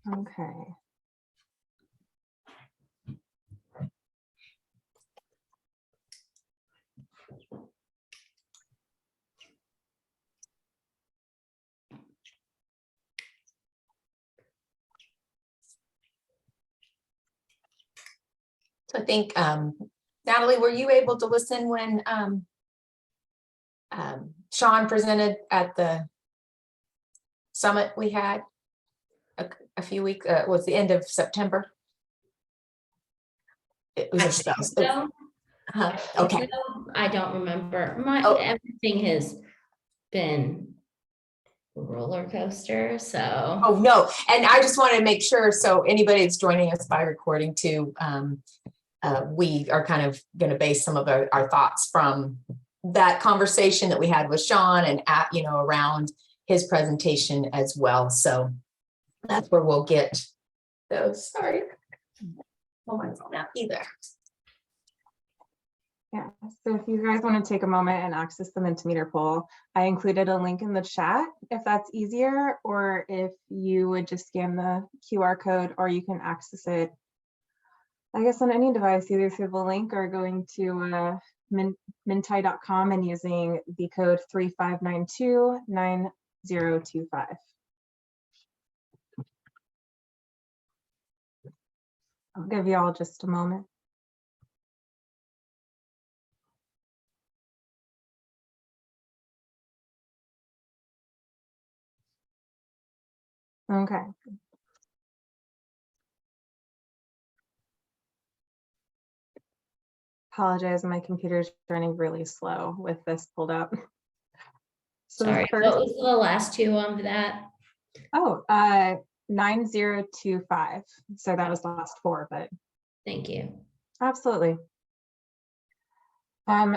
Okay. So I think, Natalie, were you able to listen when Sean presented at the summit we had a few weeks, was the end of September? It was just, No, okay. no, I don't remember. Oh. Everything has been a roller coaster, so. Oh, no. And I just want to make sure, so anybody that's joining us by recording too, we are kind of going to base some of our thoughts from that conversation that we had with Sean and around his presentation as well. So that's where we'll get those. Sorry. Oh, mine's not out either. Yeah, so if you guys want to take a moment and access the Mentimeter poll, I included a link in the chat if that's easier, or if you would just scan the QR code, or you can access it, I guess, on any device, either through the link or going to mintai.com and using the code 35929025. I'll give you all just a moment. Okay. Apologize, my computer's running really slow with this pulled up. So Sorry, the what first, was the last two of that? 9025. So that was the last four, but Thank you. absolutely.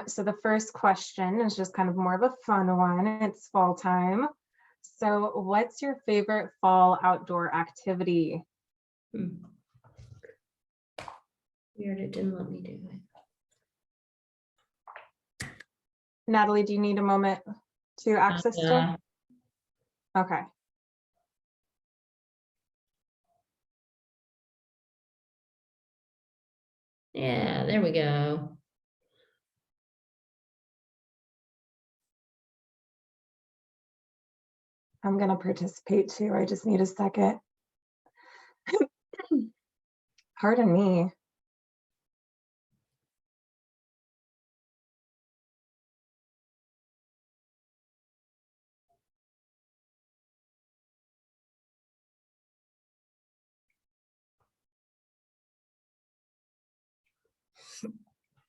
So the first question is just kind of more of a fun one. It's fall time. So what's your favorite fall outdoor activity? Weird, it didn't let me do it. Natalie, do you need a moment to access to? Okay. Yeah, there we go. I'm going to participate too. I just need a second. Pardon me.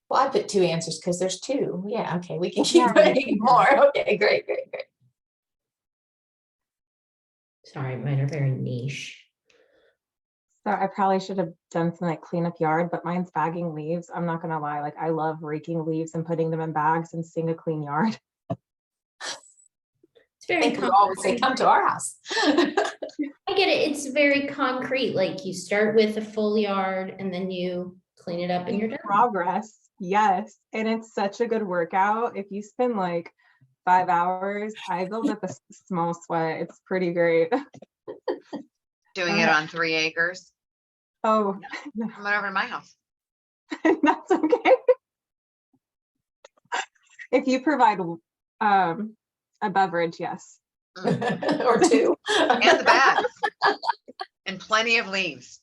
Well, I put two answers because there's two. Yeah, okay, we can keep Yeah, putting more. Okay, great. Sorry, mine are very niche. So I probably should have done some like cleanup yard, but mine's bagging leaves. I'm not gonna lie, like I love raking leaves and putting them in bags and seeing a clean yard. It's very I think we always say, come to our house. I get it. It's very concrete. Like you start with a full yard and then you clean it up and you're done. Progress, yes. And it's such a good workout. If you spend like 5 hours, I build up a small sweat. It's pretty great. Doing it on 3 acres. Oh, Come on over to my house. that's okay. If you provide a beverage, yes. Or two. And the bags. And plenty of leaves.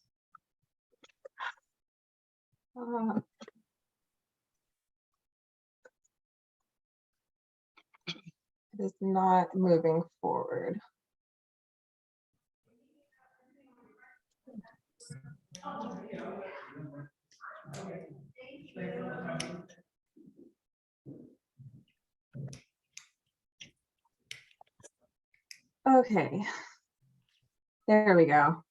It is not moving forward. Okay, there we go.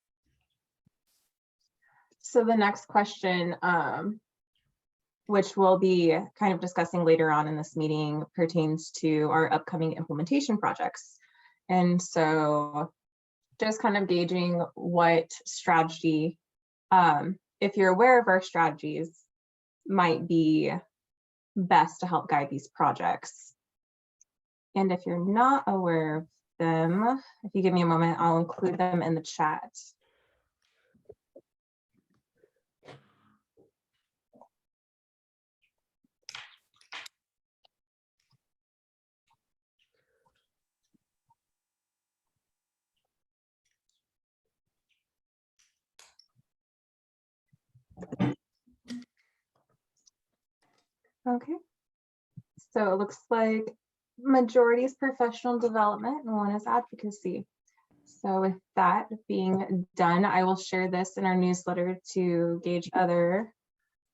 So the next question, which we'll be kind of discussing later on in this meeting, pertains to our upcoming implementation projects. And so just kind of gauging what strategy, if you're aware of our strategies, might be best to help guide these projects. And if you're not aware of them, if you give me a moment, I'll include them in the chat. Okay. So it looks like majority is professional development and one is advocacy. So with that being done, I will share this in our newsletter to gauge other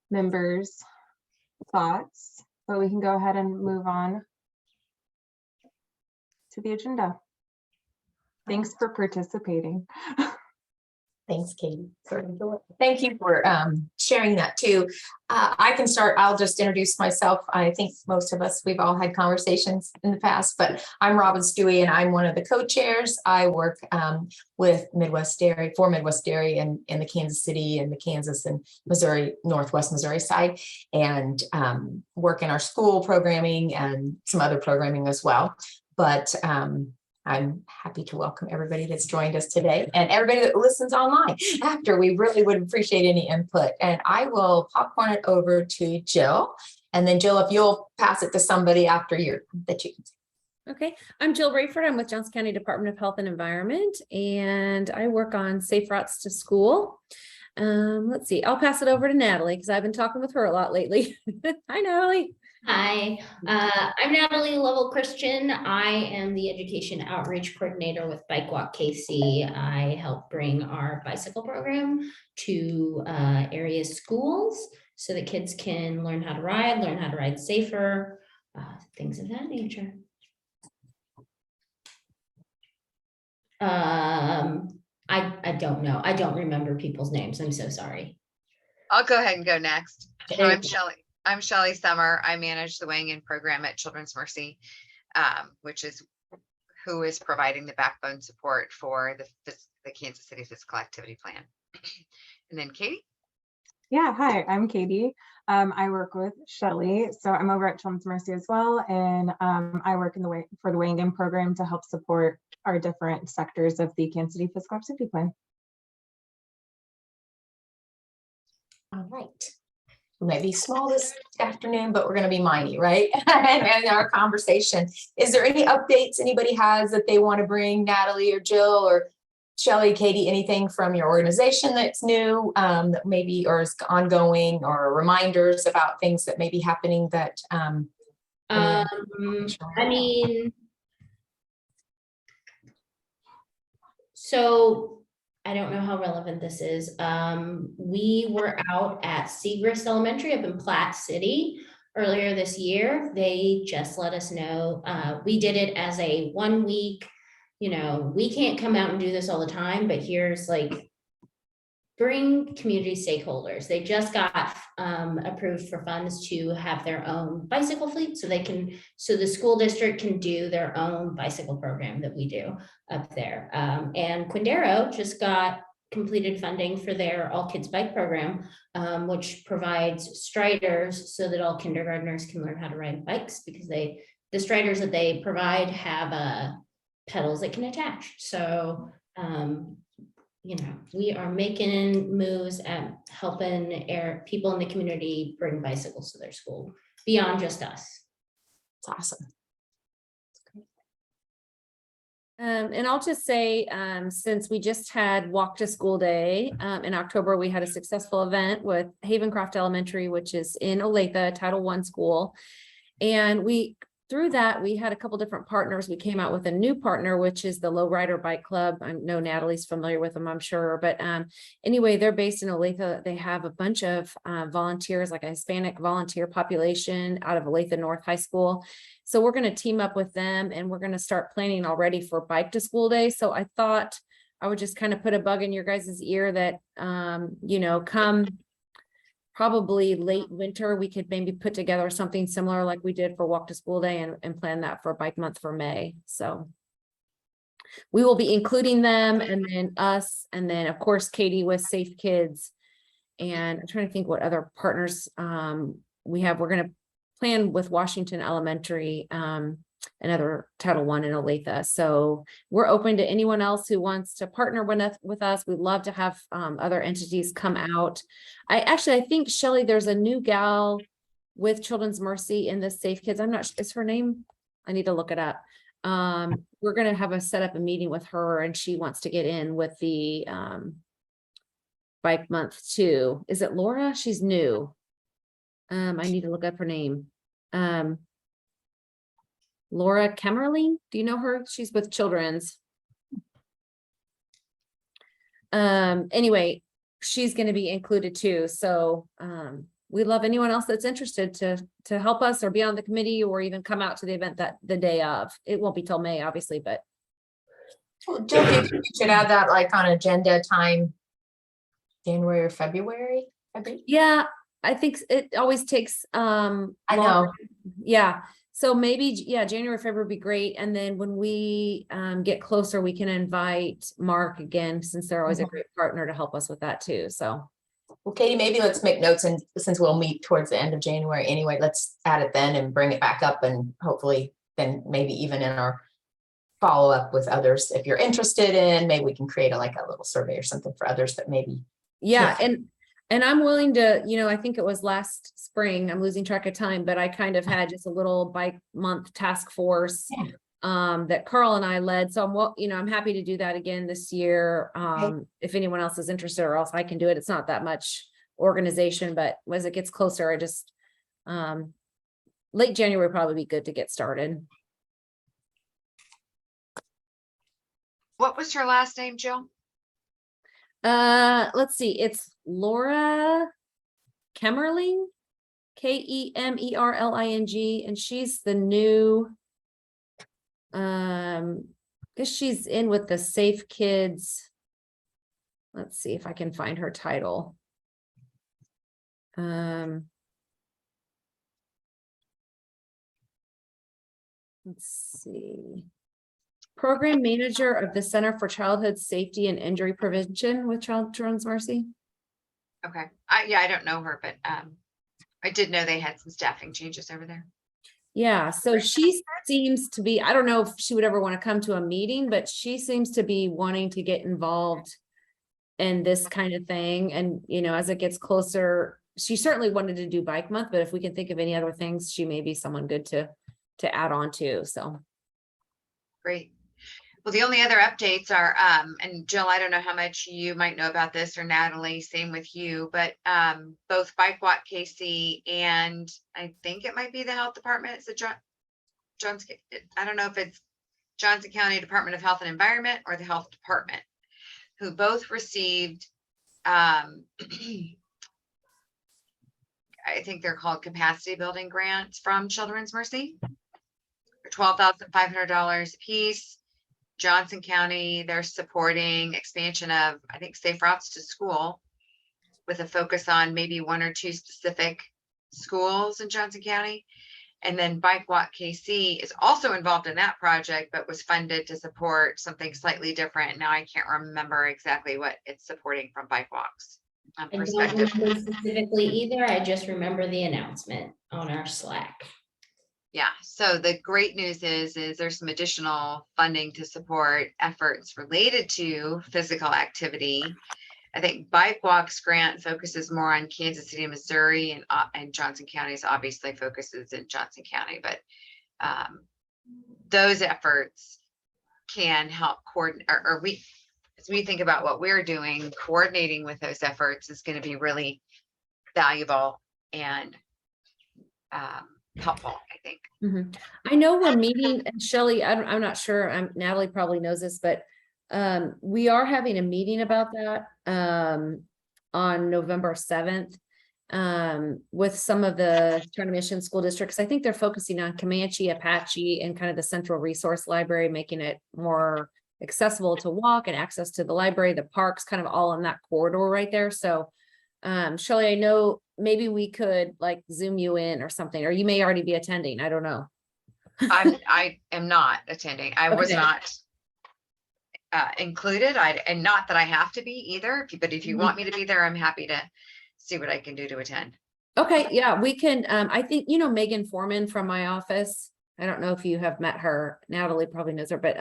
members' thoughts, but we can go ahead and move on to the agenda. Thanks for participating. Thanks, Katie. Thank you for sharing that too. I can start. I'll just introduce myself. I think most of us, we've all had conversations in the past, but I'm Robin Stewie and I'm one of the co-chairs. I work with Midwest Dairy, for Midwest Dairy in the Kansas City and the Kansas and Missouri, Northwest Missouri side, and work in our school programming and some other programming as well. But I'm happy to welcome everybody that's joined us today and everybody that listens online after. We really would appreciate any input. And I will popcorn it over to Jill. And then Jill, if you'll pass it to somebody after you can say. Okay, I'm Jill Rayford. I'm with Johnson County Department of Health and Environment, and I work on safe routes to school. Let's see, I'll pass it over to Natalie because I've been talking with her a lot lately. Hi, Natalie. Hi, I'm Natalie Lovell Christian. I am the Education Outreach Coordinator with Bike Walk KC. I help bring our bicycle program to area schools so that kids can learn how to ride safer, things of that nature. I don't know. I don't remember people's names. I'm so sorry. I'll go ahead and go next. There you I'm go. Shelley. I'm Shelley Summer. I manage the weighing in program at Children's Mercy, which is who is providing the backbone support for the Kansas City Physical Activity Plan. And then Katie. Yeah, hi, I'm Katie. I work with Shelley, so I'm over at Children's Mercy as well, and I work for the weighing in program to help support our different sectors of the Kansas City Physical Activity Plan. All right. We might be small this afternoon, but we're going to be mighty, right? And our conversation. Is there any updates anybody has that they want to bring, Natalie or Jill or Shelley, Katie, anything from your organization that's new, that maybe or is ongoing, or reminders about things that may be happening that I mean, so I don't know how relevant this is. We were out at Segrist Elementary up in Platte City earlier this year. They just let us know. We did it as a 1 week, we can't come out and do this all the time, but here's like, bring community stakeholders. They just got approved for funds to have their own bicycle fleet so the school district can do their own bicycle program that we do up there. And Quindaro just got completed funding for their all kids bike program, which provides striders so that all kindergartners can learn how to ride bikes, because the striders that they provide have pedals that can attach. So, we are making moves at helping people in the community bring bicycles to their school beyond just us. It's awesome. And I'll just say, since we just had Walk to School Day in October, we had a successful event with Havencroft Elementary, which is in Olathe, Title I school. And through that, we had a couple different partners. We came out with a new partner, which is the Lowrider Bike Club. I know Natalie's familiar with them, I'm sure. But anyway, they're based in Olathe. They have a bunch of volunteers, like a Hispanic volunteer population out of Olathe North High School. So we're going to team up with them, and we're going to start planning already for Bike to School Day. So I thought I would just kind of put a bug in your guys' ear that, come probably late winter, we could maybe put together something similar like we did for Walk to School Day and plan that for Bike Month for May. So we will be including them, and then us, and then of course, Katie with Safe Kids. And I'm trying to think what other partners we have. We're going to plan with Washington Elementary, another Title I in Olathe. So we're open to anyone else who wants to partner with us. We'd love to have other entities come out. I think, Shelley, there's a new gal with Children's Mercy in the Safe Kids. I'm not, is her name? I need to look it up. We're going to set up a meeting with her, and she wants to get in with the Bike Month too. Is it Laura? She's new. I need to look up her name. Laura Kemmerling, do you know her? She's with Children's. Anyway, she's gonna be included too, so, we love anyone else that's interested to help us or be on the committee or even come out to the event that the day of. It won't be till May, obviously, but Well, Jill, do you think we should add that like on agenda time, January or February? yeah, I think it always takes, I longer. know. Yeah, so maybe, yeah, January, February would be great. And then when we get closer, we can invite Mark again, since they're always a great partner to help us with that too. So, Well, Katie, maybe let's make notes, and since we'll meet towards the end of January anyway, let's add it then and bring it back up, and hopefully then maybe even in our follow-up with others, if you're interested in, maybe we can create like a little survey or something for others that maybe. yeah, and I'm willing to, I think it was last spring, I'm losing track of time, but I kind of had just a little bike month task force that Carl and I led. So I'm happy to do that again this year. If anyone else is interested, or else I can do it. It's not that much organization, but as it gets closer, I just, late January would probably be good to get started. What was your last name, Jill? Let's see, it's Laura Kemmerling, Kemerling, and she's the new, guess she's in with the Safe Kids. Let's see if I can find her title. Let's see. Program Manager of the Center for Childhood Safety and Injury Prevention with Children's Mercy. Okay, I don't know her, but I did know they had some staffing changes over there. Yeah, so she seems to be, I don't know if she would ever want to come to a meeting, but she seems to be wanting to get involved in this kind of thing. And, as it gets closer, she certainly wanted to do Bike Month, but if we can think of any other things, she may be someone good to add on to, so. Great. Well, the only other updates are, and Jill, I don't know how much you might know about this, or Natalie, same with you, but both Bike Walk KC and I think it might be the health department. It's the Johnson, I don't know if it's Johnson County Department of Health and Environment or the Health Department, who both received, I think they're called capacity building grants from Children's Mercy for $12,500 a piece. Johnson County, they're supporting expansion of, I think, safe routes to school with a focus on maybe one or two specific schools in Johnson County. And then Bike Walk KC is also involved in that project, but was funded to support something slightly different. Now I can't remember exactly what it's supporting from Bike Walk's I don't perspective. remember specifically either. I just remember the announcement on our Slack. Yeah, so the great news is there's some additional funding to support efforts related to physical activity. I think Bike Walk's grant focuses more on Kansas City, Missouri, and Johnson County's obviously focuses in Johnson County, but those efforts can help coordinate, or as we think about what we're doing, coordinating with those efforts is going to be really valuable and helpful, I think. I know we're meeting, and Shelley, I'm not sure, Natalie probably knows this, but we are having a meeting about that on November 7th with some of the Turner Mission school districts. I think they're focusing on Comanche, Apache, and kind of the Central Resource Library, making it more accessible to walk and access to the library, the parks, kind of all in that corridor right there. So Shelley, I know maybe we could like Zoom you in or something, or you may already be attending. I don't know. I am not attending. I was Okay. not included. And not that I have to be either, but if you want me to be there, I'm happy to see what I can do to attend. Okay, yeah, we can, I think, Megan Foreman from my office. I don't know if you have met her. Natalie probably knows her, but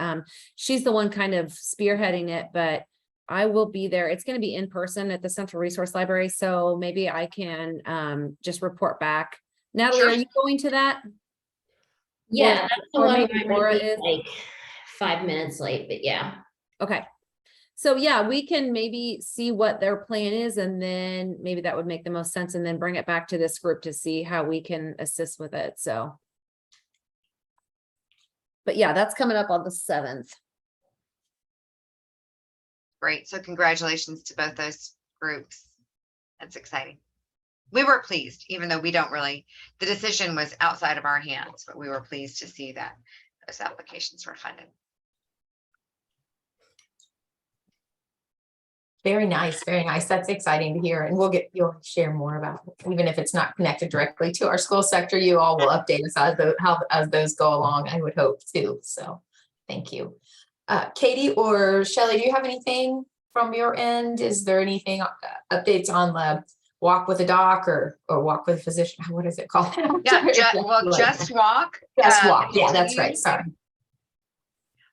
she's the one kind of spearheading it, but I will be there. It's going to be in person at the Central Resource Library. So maybe I can just report back. Natalie, Sure. are you going to that? Yeah, that's the or one maybe where I Laura might be is. like 5 minutes late, but yeah. Okay. So yeah, we can maybe see what their plan is and then maybe that would make the most sense and then bring it back to this group to see how we can assist with it. So. But yeah, that's coming up on the 7th. Great. So congratulations to both those groups. That's exciting. We were pleased, even though we don't really, the decision was outside of our hands, but we were pleased to see that those applications were funded. Very nice, very nice. That's exciting to hear. And you'll share more about it. Even if it's not connected directly to our school sector, you all will update us as those go along, I would hope too. So thank you. Katie or Shelley, do you have anything from your end? Is there anything updates on the walk with a doc or walk with a physician? What is it called? Yeah, Just Walk. Just Walk. Yeah, that's continues. right. Sorry.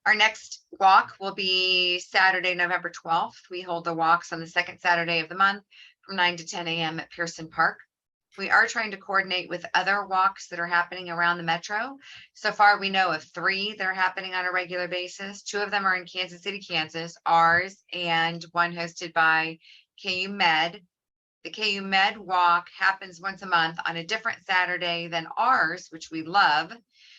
Our next walk will be Saturday, November 12th. We hold the walks on the second Saturday of the month from 9 to 10 a.m. at Pearson Park. We are trying to coordinate with other walks that are happening around the metro. So far, we know of 3 that are happening on a regular basis. 2 of them are in Kansas City, Kansas, ours, and one hosted by KU Med. The KU Med walk happens once a month on a different Saturday than ours, which we love.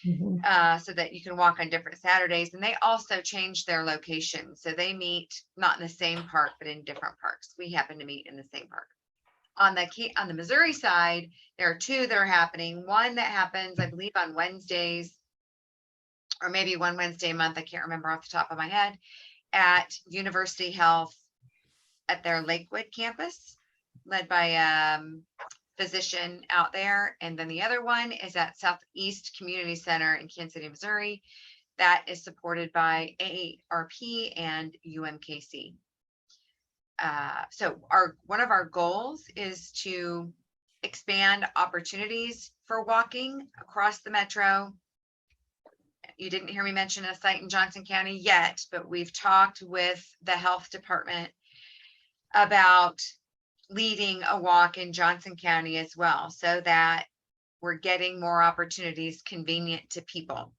So that you can walk on different Saturdays, and they also change their location. So they meet not in the same park, but in different parks. We happen to meet in the same park. On the Missouri side, there are 2 that are happening. One that happens, I believe, on Wednesdays, or maybe one Wednesday a month. I can't remember off the top of my head, at University Health at their Lakewood campus, led by physician out there. And then the other one is at Southeast Community Center in Kansas City, Missouri. That is supported by AARP and UMKC. So one of our goals is to expand opportunities for walking across the metro. You didn't hear me mention a site in Johnson County yet, but we've talked with the health department about leading a walk in Johnson County as well, so that we're getting more opportunities convenient to people,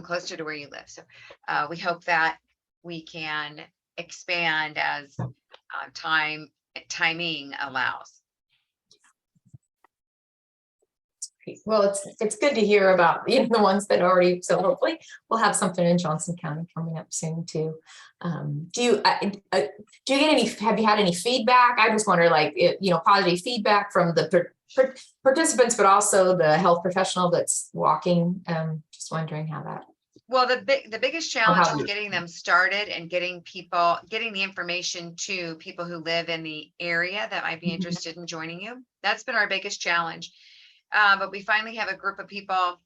closer to where you live. So we hope that we can expand as timing allows. Well, it's good to hear about the ones that already, so hopefully we'll have something in Johnson County coming up soon too. Do you have you had any feedback? I just wonder, positive feedback from the participants, but also the health professional that's walking. Just wondering how that. Well, the biggest challenge is getting them started and getting the information to people who live in the area that might be interested in joining you. That's been our biggest challenge. But we finally have a group of people,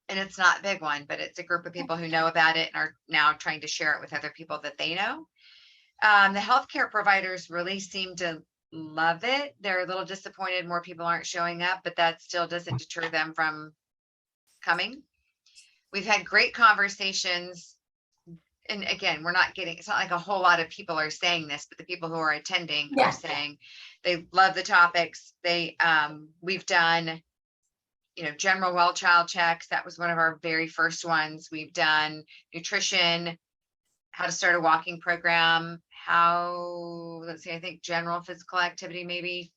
and it's not a big one, but it's a group of people who know about it and are now trying to share it with other people that they know. The healthcare providers really seem to love it. They're a little disappointed more people aren't showing up, but that still doesn't deter them from coming. We've had great conversations. And again, it's not like a whole lot of people are saying this, but the people who are attending are saying they love the topics. We've done, general well child checks. That was one of our very first ones. We've done nutrition, how to start a walking program, I think general physical activity, maybe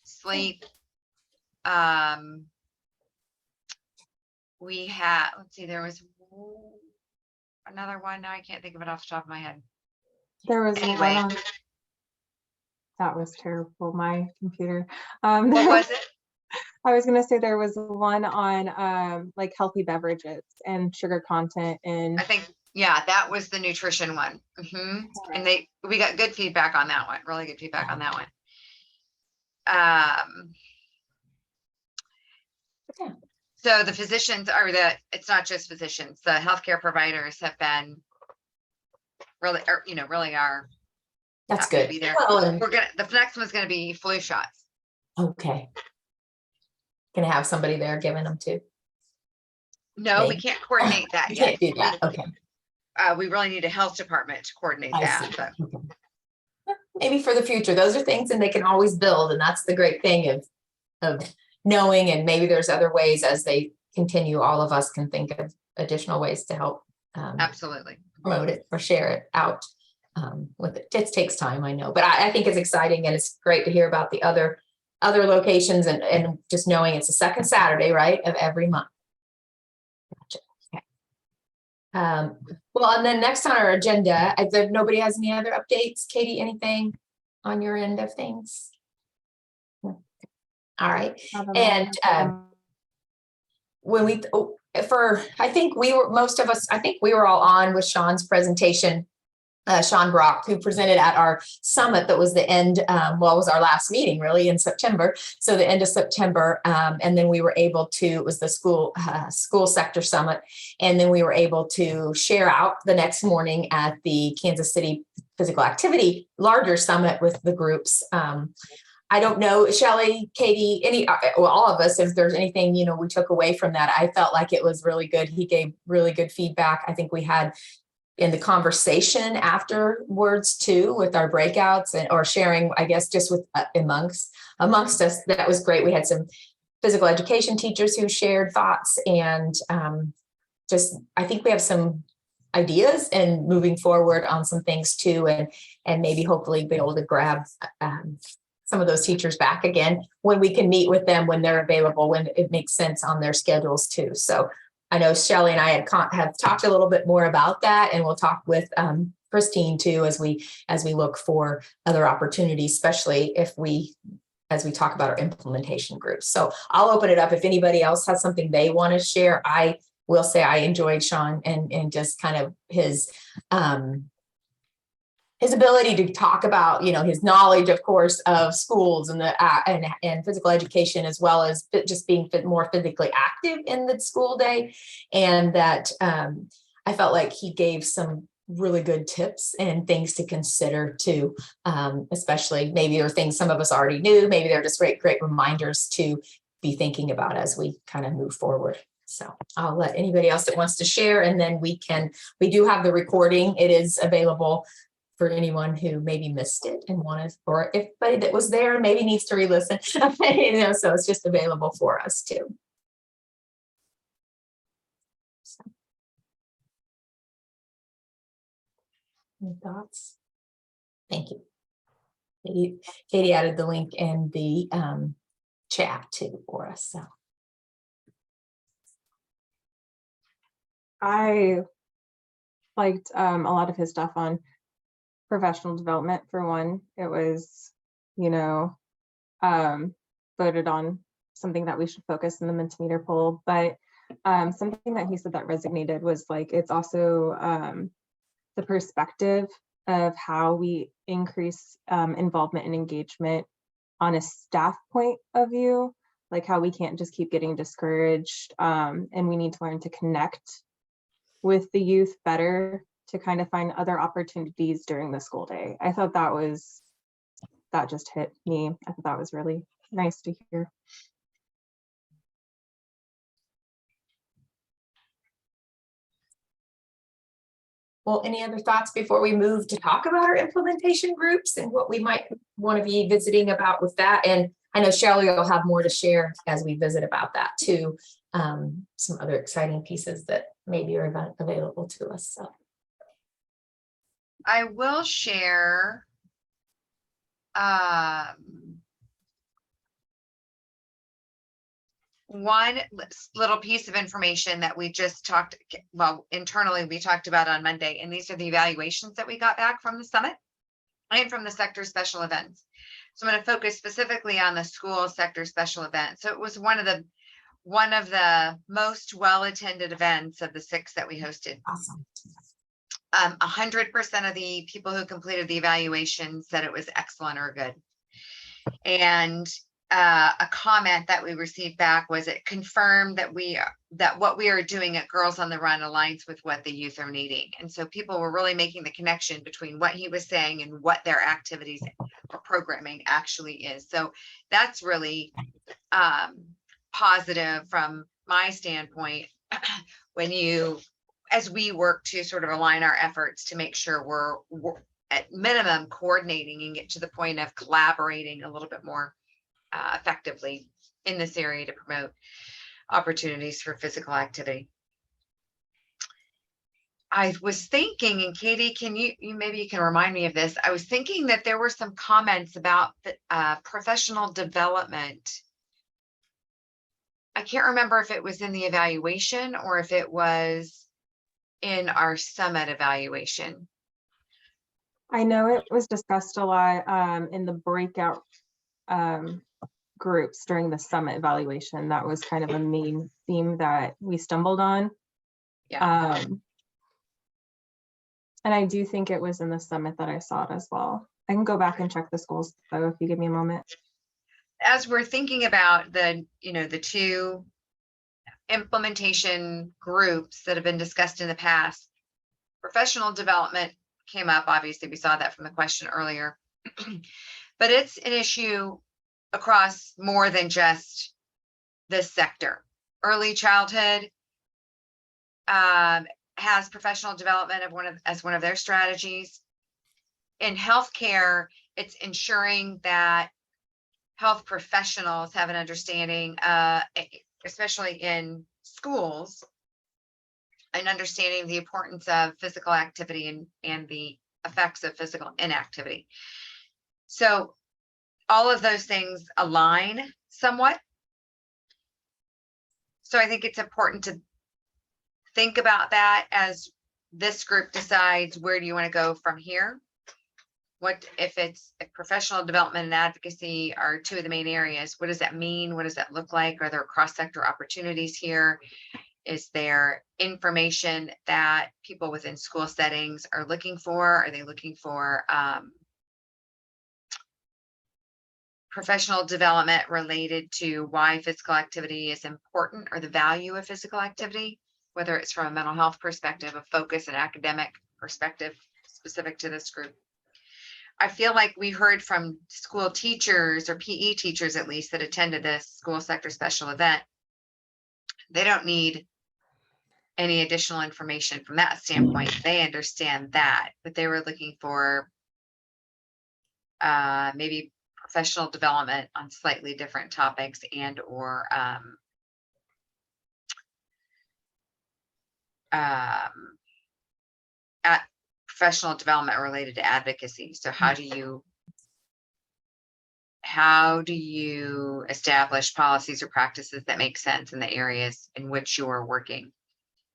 sleep. We had, there was another one. Now I can't think of it off the top of my head. There was Anyway. one that was terrible, my computer. What was it? I was going to say there was one on healthy beverages and sugar content in. I think, yeah, that was the nutrition one. And we got good feedback on that one, really good feedback on that one. So the physicians it's not just physicians, the healthcare providers have been really, really are. That's happy to good. be there. Well, the next one's going to be flu shots. Okay. Gonna have somebody there giving them too. No, we can't coordinate that You yet. can't do that. Okay. We really need a health department to coordinate I that. see. But Okay. Maybe for the future, those are things and they can always build. And that's the great thing of knowing, and maybe there's other ways as they continue, all of us can think of additional ways to help. absolutely. promote it or share it out with it. It takes time, I know, but I think it's exciting, and it's great to hear about the other locations, and just knowing it's the second Saturday, right, of every month. Gotcha. Okay. Well, and then next on our agenda, if nobody has any other updates, Katie, anything on your end of things? No. All right. And when we, I think most of us, I think we were all on with Sean's presentation, Sean Brock, who presented at our summit that was the end, it was our last meeting really in September. So the end of September. And then we were able to, it was the school sector summit. And then we were able to share out the next morning at the Kansas City Physical Activity larger summit with the groups. I don't know, Shelley, Katie, all of us, if there's anything, we took away from that. I felt like it was really good. He gave really good feedback. I think we had in the conversation afterwards too, with our breakouts or sharing, I guess, just with amongst us, that was great. We had some physical education teachers who shared thoughts, and I think we have some ideas and moving forward on some things too, and maybe hopefully be able to grab some of those teachers back again when we can meet with them, when they're available, when it makes sense on their schedules too. So I know Shelley and I have talked a little bit more about that, and we'll talk with Christine too as we look for other opportunities, especially as we talk about our implementation groups. So I'll open it up if anybody else has something they want to share. I will say I enjoyed Sean and just kind of his ability to talk about, his knowledge, of course, of schools and and physical education, as well as just being more physically active in the school day. And that I felt like he gave some really good tips and things to consider too, especially maybe there are things some of us already knew, maybe they're just great reminders to be thinking about as we kind of move forward. So I'll let anybody else that wants to share, and then we do have the recording. It is available for anyone who maybe missed it and wanted, or if anybody that was there maybe needs to re-listen, so it's just available for us too. So. Any thoughts? Thank you. Katie added the link in the chat too for us. So. I liked a lot of his stuff on professional development. For one, it was, voted on something that we should focus in the Mentimeter poll. But something that he said that resonated was like, it's also the perspective of how we increase involvement and engagement on a staff point of view, like how we can't just keep getting discouraged, and we need to learn to connect with the youth better to kind of find other opportunities during the school day. I thought that just hit me. I thought that was really nice to hear. Well, any other thoughts before we move to talk about our implementation groups and what we might want to be visiting about with that? And I know Shelley will have more to share as we visit about that too. Some other exciting pieces that maybe are available to us. So. I will share one little piece of information that we just talked, internally we talked about on Monday, and these are the evaluations that we got back from the summit and from the sector special events. So I'm going to focus specifically on the school sector special event. So it was one of the most well-attended events of the 6 that we hosted. Awesome. 100% of the people who completed the evaluation said it was excellent or good. And a comment that we received back was it confirmed that what we are doing at Girls on the Run aligns with what the youth are needing. And so people were really making the connection between what he was saying and what their activities or programming actually is. So that's really positive from my standpoint as we work to sort of align our efforts to make sure we're at minimum coordinating and get to the point of collaborating a little bit more effectively in this area to promote opportunities for physical activity. I was thinking, and Katie, maybe you can remind me of this. I was thinking that there were some comments about the professional development. I can't remember if it was in the evaluation or if it was in our summit evaluation. I know it was discussed a lot in the breakout groups during the summit evaluation. That was kind of a main theme that we stumbled on. Yeah. And I do think it was in the summit that I saw it as well. I can go back and check the schools though, if you give me a moment. As we're thinking about the two implementation groups that have been discussed in the past, professional development came up. Obviously, we saw that from the question earlier, but it's an issue across more than just this sector. Early childhood has professional development as one of their strategies. In healthcare, it's ensuring that health professionals have an understanding, especially in schools, and understanding the importance of physical activity and the effects of physical inactivity. So all of those things align somewhat. So I think it's important to think about that as this group decides, where do you want to go from here? What if professional development and advocacy are two of the main areas? What does that mean? What does that look like? Are there cross-sector opportunities here? Is there information that people within school settings are looking for? Are they looking for professional development related to why physical activity is important, or the value of physical activity, whether it's from a mental health perspective, a focus, an academic perspective specific to this group? I feel like we heard from school teachers, or PE teachers at least, that attended this school sector special event. They don't need any additional information from that standpoint. They understand that, but they were looking for maybe professional development on slightly different topics, and or at professional development related to advocacy. So how do you establish policies or practices that make sense in the areas in which you're working?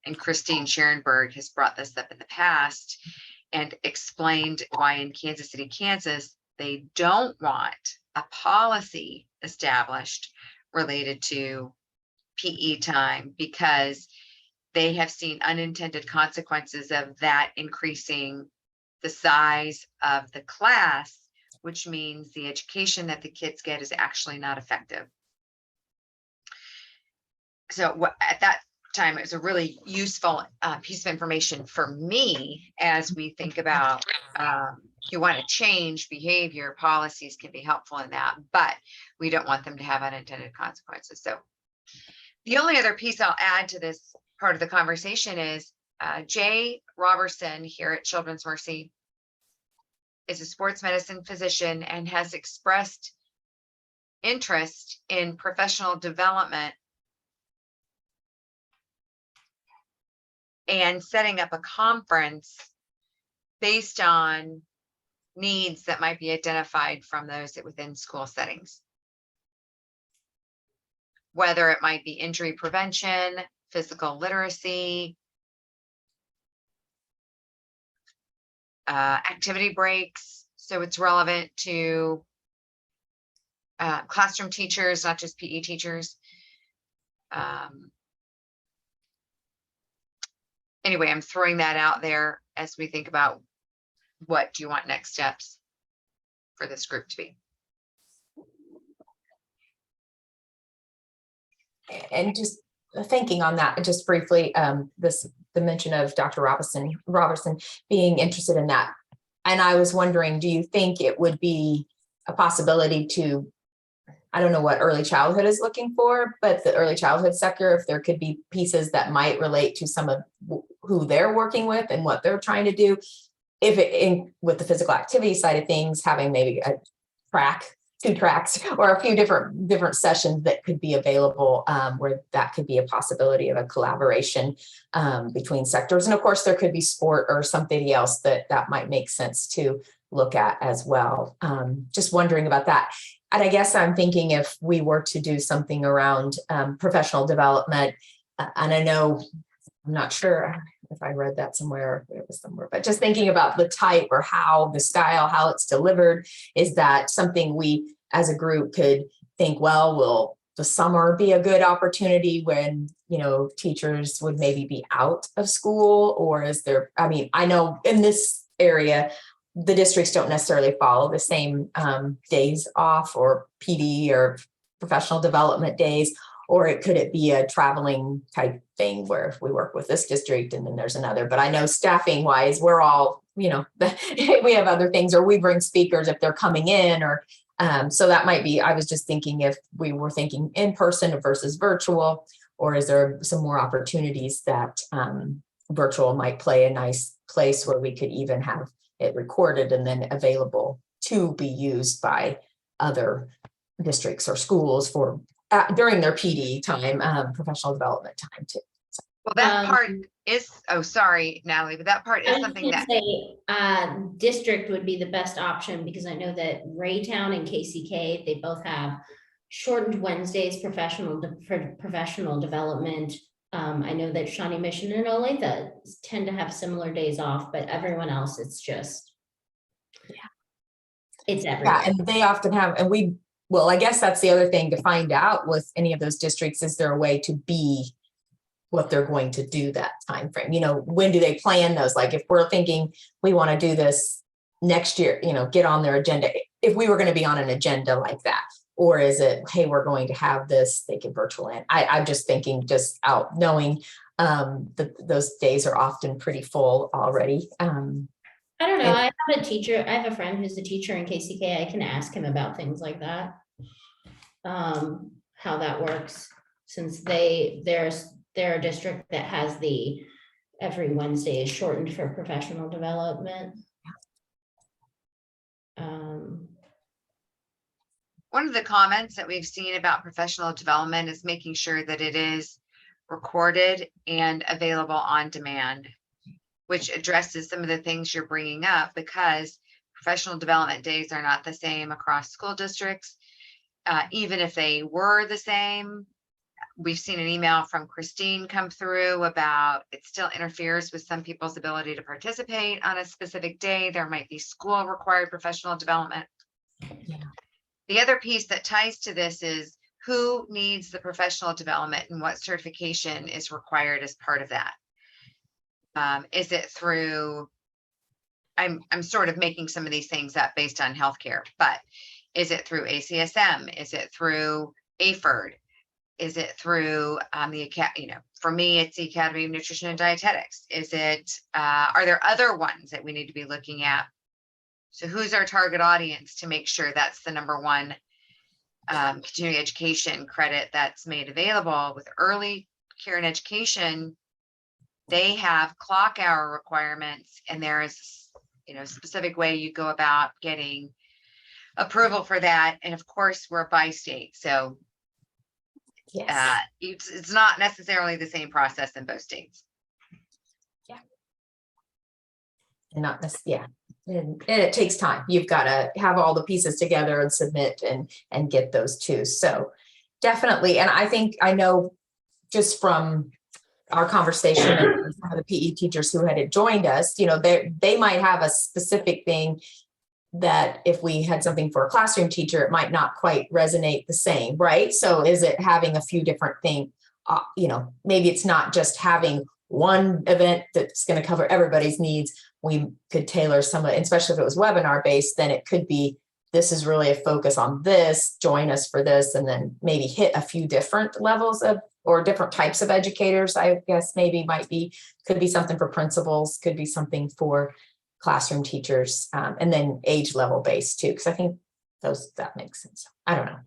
And Christine Scherenberg has brought this up in the past and explained why in Kansas City, Kansas, they don't want a policy established related to PE time, because they have seen unintended consequences of that increasing the size of the class, which means the education that the kids get is actually not effective. So at that time, it was a really useful piece of information for me as we think about you want to change behavior. Policies can be helpful in that, but we don't want them to have unintended consequences. So the only other piece I'll add to this part of the conversation is Jay Robertson here at Children's Mercy is a sports medicine physician and has expressed interest in professional development and setting up a conference based on needs that might be identified from those within school settings. Whether it might be injury prevention, physical literacy, activity breaks. So it's relevant to classroom teachers, not just PE teachers. Anyway, I'm throwing that out there as we think about what do you want next steps for this group to be. And just thinking on that, just briefly, the mention of Dr. Robertson being interested in that. And I was wondering, do you think it would be a possibility to, I don't know what early childhood is looking for, but the early childhood sector, if there could be pieces that might relate to some of who they're working with and what they're trying to do, if it with the physical activity side of things, having maybe a track two tracks or a few different sessions that could be available, where that could be a possibility of a collaboration between sectors. And of course, there could be sport or something else that might make sense to look at as well. Just wondering about that. And I guess I'm thinking if we were to do something around professional development, and I know, I'm not sure if I read that somewhere, it was somewhere, but just thinking about the type or how the style, how it's delivered, is that something we as a group could think, well, will the summer be a good opportunity when, teachers would maybe be out of school? Or is there, I mean, I know in this area, the districts don't necessarily follow the same days off or PD or professional development days. Or could it be a traveling type thing where we work with this district and then there's another? But I know staffing wise, we're all, we have other things, or we bring speakers if they're coming in, or so that might be, I was just thinking if we were thinking in person versus virtual, or is there some more opportunities that virtual might play a nice place where we could even have it recorded and then available to be used by other districts or schools for during their PD time, professional development time too. Well, that part is, oh, sorry, Natalie, but that part I is was something gonna that, say, district would be the best option, because I know that Raytown and KCK, they both have shortened Wednesdays for professional development. I know that Shawnee Mission and Olathe tend to have similar days off, but everyone else, it's just, it's everywhere. Yeah, and they often have, and well, I guess that's the other thing to find out with any of those districts. Is there a way to be what they're going to do that time frame? When do they plan those? Like if we're thinking we want to do this next year, get on their agenda. If we were going to be on an agenda like that, or is it, hey, we're going to have this, they can virtual in. I'm just thinking, just out knowing those days are often pretty full already. I don't know. I have a teacher. I have a friend who's a teacher in KCK. I can ask him about things like that. How that works, since they're a district that has every Wednesday is shortened for professional development. one of the comments that we've seen about professional development is making sure that it is recorded and available on demand, which addresses some of the things you're bringing up, because professional development days are not the same across school districts. Even if they were the same, we've seen an email from Christine come through about it still interferes with some people's ability to participate on a specific day. There might be school required professional development. Yeah. The other piece that ties to this is who needs the professional development and what certification is required as part of that. Is it through, I'm sort of making some of these things up based on healthcare, but is it through ACSM? Is it through AFERD? Is it through for me, it's the Academy of Nutrition and Dietetics. Is it, are there other ones that we need to be looking at? So who's our target audience to make sure that's the number one continuing education credit that's made available? With early care and education, they have clock hour requirements, and there is, a specific way you go about getting approval for that. And of course, we're by state, so Yes. It's not necessarily the same process in both states. And not this, and it takes time. You've got to have all the pieces together and submit and get those too. So definitely. And I know just from our conversation with some of the PE teachers who had joined us, they might have a specific thing that if we had something for a classroom teacher, it might not quite resonate the same, right? So is it having a few different things, maybe it's not just having one event that's going to cover everybody's needs. We could tailor some, especially if it was webinar based, then it could be, this is really a focus on this, join us for this, and then maybe hit a few different levels or different types of educators. I guess could be something for principals, could be something for classroom teachers, and then age level based too, because I think that makes sense. I don't know.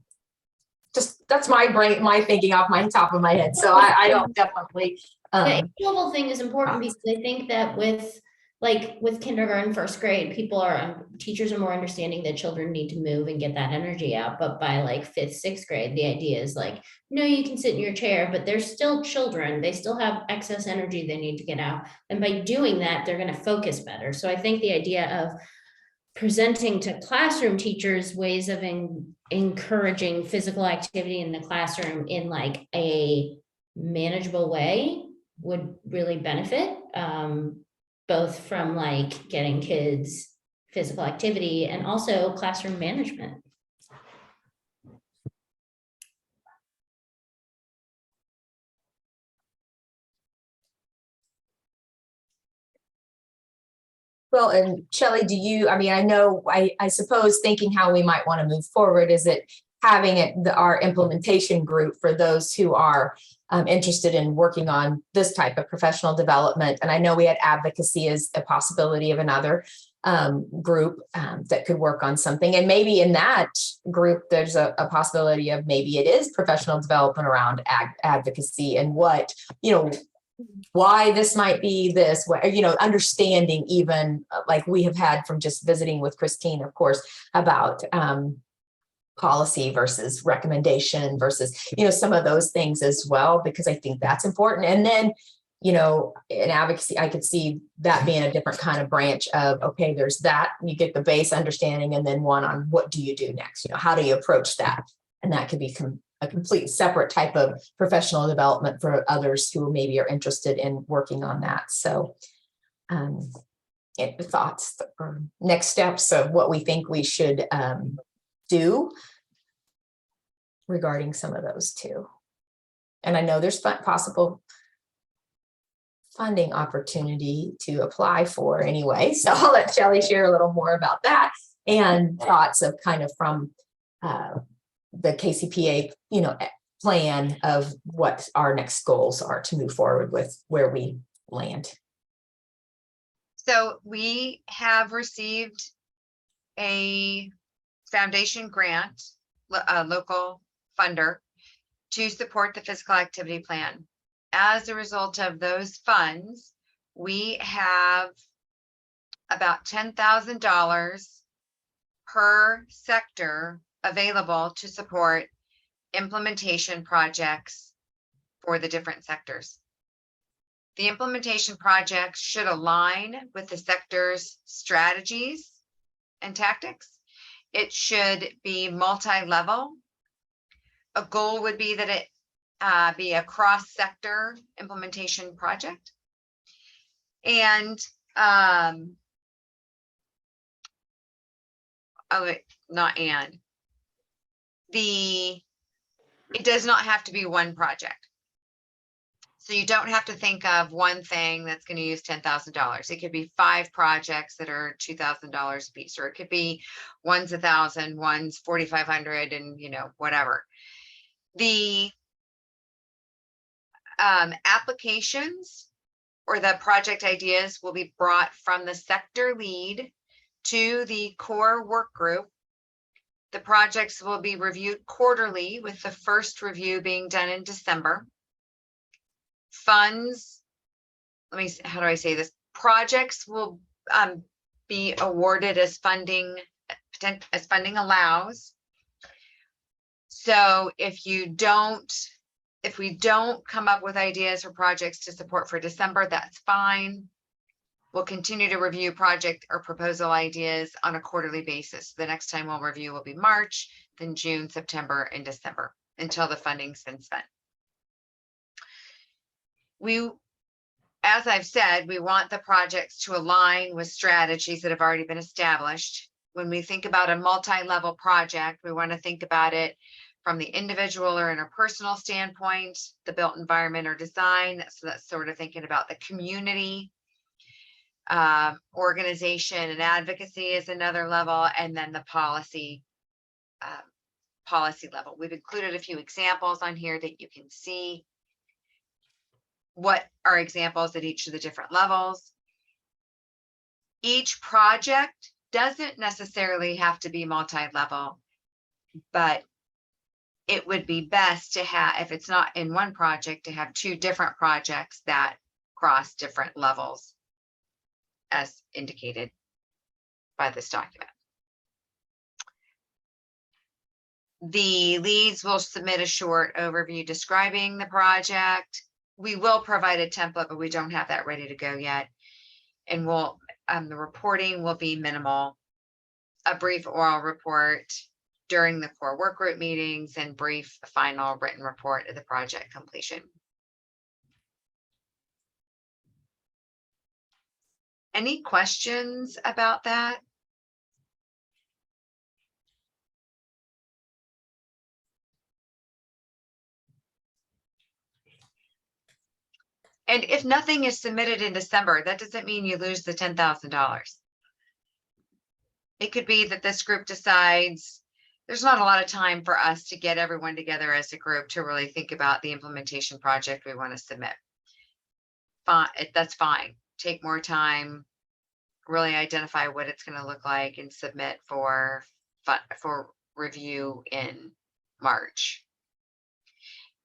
Just that's my brain, my thinking off my top of my head. So I don't definitely. The age level thing is important because I think that with like with kindergarten, first grade, teachers are more understanding that children need to move and get that energy out. But by like fifth, sixth grade, the idea is like, no, you can sit in your chair, but they're still children. They still have excess energy they need to get out. And by doing that, they're going to focus better. So I think the idea of presenting to classroom teachers ways of encouraging physical activity in the classroom in like a manageable way would really benefit, both from like getting kids physical activity and also classroom management. Well, and Shelley, I suppose thinking how we might want to move forward, is it having our implementation group for those who are interested in working on this type of professional development. And I know we had advocacy as a possibility of another group that could work on something. And maybe in that group, there's a possibility of maybe it is professional development around advocacy and what, why this might be this way, understanding even like we have had from just visiting with Christine, of course, about policy versus recommendation versus, some of those things as well, because I think that's important. And then, in advocacy, I could see that being a different kind of branch of, okay, there's that, you get the base understanding, and then one on what do you do next? How do you approach that? And that could be a complete separate type of professional development for others who maybe are interested in working on that. So thoughts or next steps of what we think we should do regarding some of those too. And I know there's possible funding opportunity to apply for anyway. So I'll let Shelley share a little more about that and thoughts of kind of from the KCPA, plan of what our next goals are to move forward with where we land. So we have received a foundation grant, a local funder, to support the physical activity plan. As a result of those funds, we have about $10,000 per sector available to support implementation projects for the different sectors. The implementation projects should align with the sector's strategies and tactics. It should be multi-level. A goal would be that it be a cross-sector implementation project. And it does not have to be one project. So you don't have to think of one thing that's going to use $10,000. It could be 5 projects that are $2,000 a piece, or it could be one's $1,000, one's $4,500, and whatever. The applications or the project ideas will be brought from the sector lead to the core work group. The projects will be reviewed quarterly, with the first review being done in December. Funds, how do I say this? Projects will be awarded as funding allows. So if we don't come up with ideas for projects to support for December, that's fine. We'll continue to review project or proposal ideas on a quarterly basis. The next time we'll review will be March, then June, September, and December, until the funding's been spent. As I've said, we want the projects to align with strategies that have already been established. When we think about a multi-level project, we want to think about it from the individual or interpersonal standpoint, the built environment or design. So that's sort of thinking about the community, organization and advocacy is another level, and then the policy level. We've included a few examples on here that you can see what are examples at each of the different levels. Each project doesn't necessarily have to be multi-level, but it would be best to have, if it's not in one project, to have 2 different projects that cross different levels as indicated by this document. The leads will submit a short overview describing the project. We will provide a template, but we don't have that ready to go yet. And we'll, the reporting will be minimal. A brief oral report during the core work group meetings and brief final written report of the project completion. Any questions about that? And if nothing is submitted in December, that doesn't mean you lose the $10,000. It could be that this group decides there's not a lot of time for us to get everyone together as a group to really think about the implementation project we want to submit. Fine, that's fine. Take more time, really identify what it's going to look like and submit for review in March.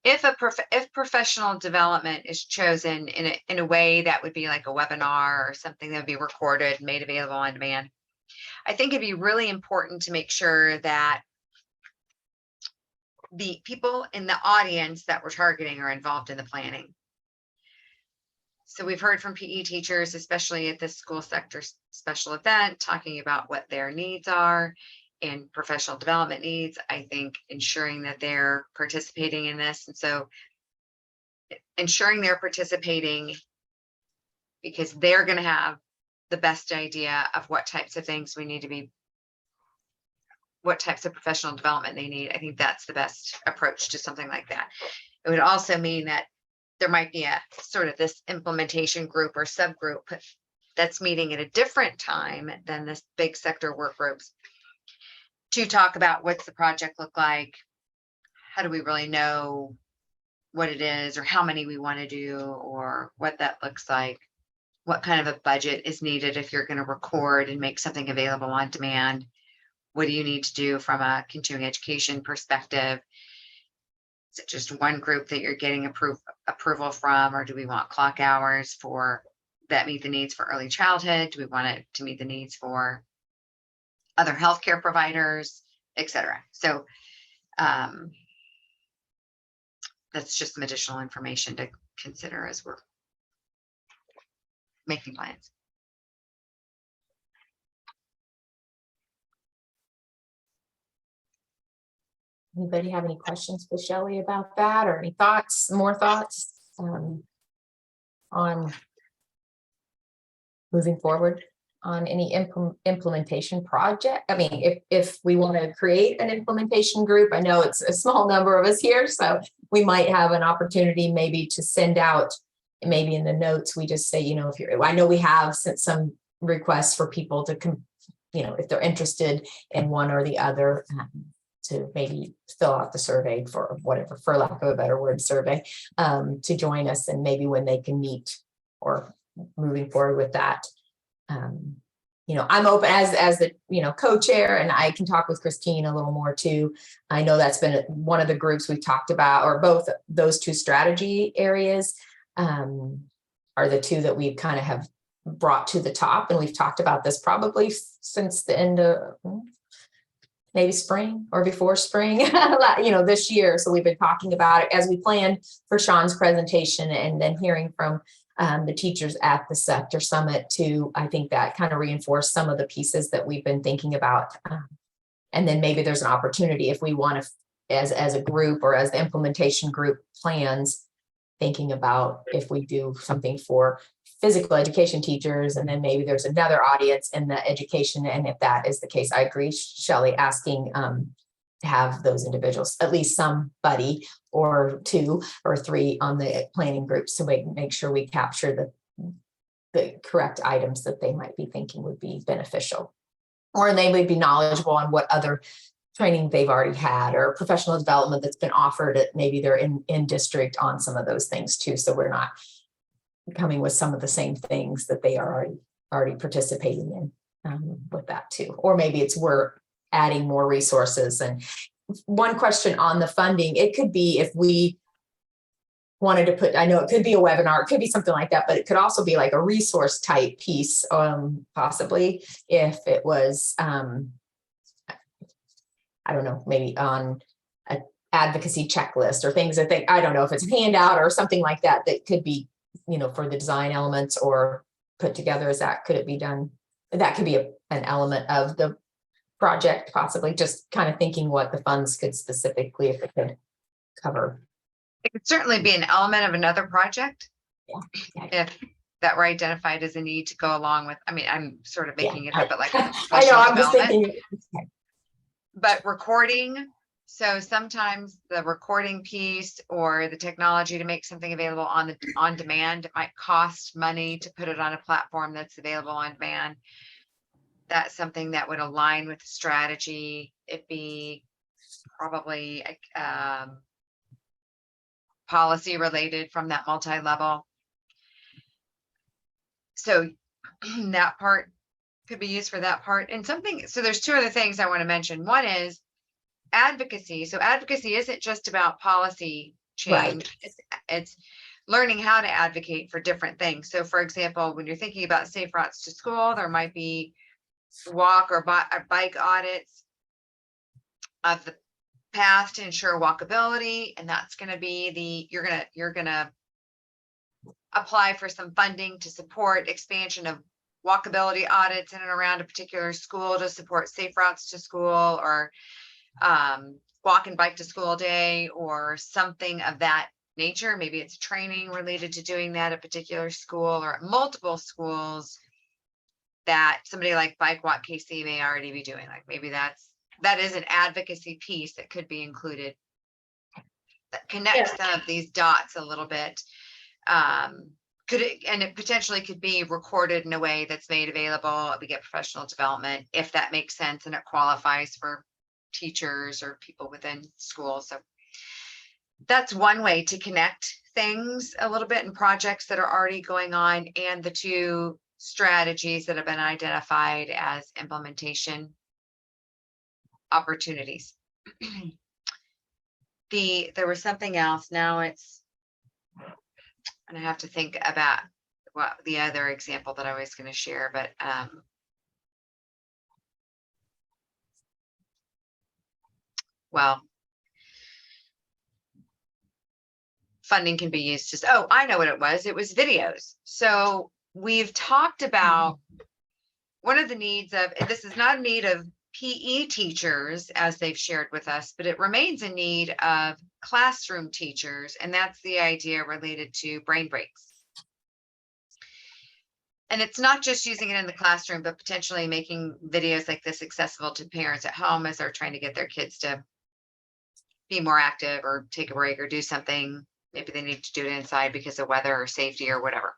If professional development is chosen in a way that would be like a webinar or something that would be recorded, made available on demand, I think it'd be really important to make sure that the people in the audience that we're targeting are involved in the planning. So we've heard from PE teachers, especially at this school sector special event, talking about what their needs are and professional development needs. I think ensuring that they're participating in this. And so ensuring they're participating because they're going to have the best idea of what types of things we need to be, what types of professional development they need. I think that's the best approach to something like that. It would also mean that there might be a sort of this implementation group or subgroup that's meeting at a different time than this big sector work groups to talk about what's the project look like, how do we really know what it is or how many we want to do or what that looks like, what kind of a budget is needed if you're going to record and make something available on demand, what do you need to do from a continuing education perspective? Is it just one group that you're getting approval from, or do we want clock hours for that meet the needs for early childhood? Do we want it to meet the needs for other healthcare providers, et cetera? So that's just some additional information to consider as we're making plans. Anybody have any questions for Shelley about that or any thoughts, more thoughts on moving forward on any implementation project? I mean, if we want to create an implementation group, I know it's a small number of us here, so we might have an opportunity maybe to send out, maybe in the notes, we just say, you know, if you're, I know we have sent some requests for people to come, you know, if they're interested in one or the other, to maybe fill out the survey for whatever, for lack of a better word, survey, to join us, and maybe when they can meet or moving forward with that. You know, I'm open as the, you know, co-chair, and I can talk with Christine a little more too. I know that's been one of the groups we've talked about, or both those two strategy areas are the two that we kind of have brought to the top. And we've talked about this probably since the end of maybe spring or before spring, you know, this year. So we've been talking about it as we planned for Sean's presentation, and then hearing from the teachers at the sector summit too. I think that kind of reinforced some of the pieces that we've been thinking about. And then maybe there's an opportunity if we want to, as a group or as the implementation group plans, thinking about if we do something for physical education teachers, and then maybe there's another audience in the education. And if that is the case, I agree, Shelley, asking to have those individuals, at least somebody or two or three on the planning groups, to make sure we capture the correct items that they might be thinking would be beneficial, or they would be knowledgeable on what other training they've already had or professional development that's been offered at maybe they're in district on some of those things too. So we're not coming with some of the same things that they are already participating in with that too. Or maybe we're adding more resources. And one question on the funding, it could be if we wanted to put, I know it could be a webinar, it could be something like that, but it could also be like a resource type piece, possibly if it was, I don't know, maybe on a advocacy checklist or things that I don't know if it's a handout or something like that, that could be, you know, for the design elements or put together as that, could it be done? That could be an element of the project, possibly, just kind of thinking what the funds could specifically, if it could cover. It could certainly be an element of another project. Yeah. If that were identified as a need to go along with, I mean, I'm sort of making it up, but like. I know, professional I'm just development. thinking. But recording, so sometimes the recording piece or the technology to make something available on demand, it might cost money to put it on a platform that's available on demand. That's something that would align with the strategy. It'd be probably policy related from that multi-level. So that part could be used for that part. And something, so there's two other things I want to mention. One is advocacy. So advocacy isn't just about policy change. Right. It's learning how to advocate for different things. So for example, when you're thinking about safe routes to school, there might be walk or bike audits of the path to ensure walkability. And that's going to be you're going to apply for some funding to support expansion of walkability audits in and around a particular school to support safe routes to school, or walk and bike to school day, or something of that nature. Maybe it's training related to doing that at a particular school or at multiple schools that somebody like Bike Walk KC may already be doing. Like maybe that is an advocacy piece that could be included that connects some of these dots a little bit. And it potentially could be recorded in a way that's made available. We get professional development if that makes sense and it qualifies for teachers or people within schools. So that's one way to connect things a little bit in projects that are already going on, and the two strategies that have been identified as implementation opportunities. There was something else. Now it's, and I have to think about what the other example that I was going to share, but well, funding can be used just, oh, I know what it was. It was videos. So we've talked about one of the needs of, this is not a need of PE teachers as they've shared with us, but it remains a need of classroom teachers. And that's the idea related to brain breaks. And it's not just using it in the classroom, but potentially making videos like this accessible to parents at home as they're trying to get their kids to be more active or take a break or do something. Maybe they need to do it inside because of weather or safety or whatever.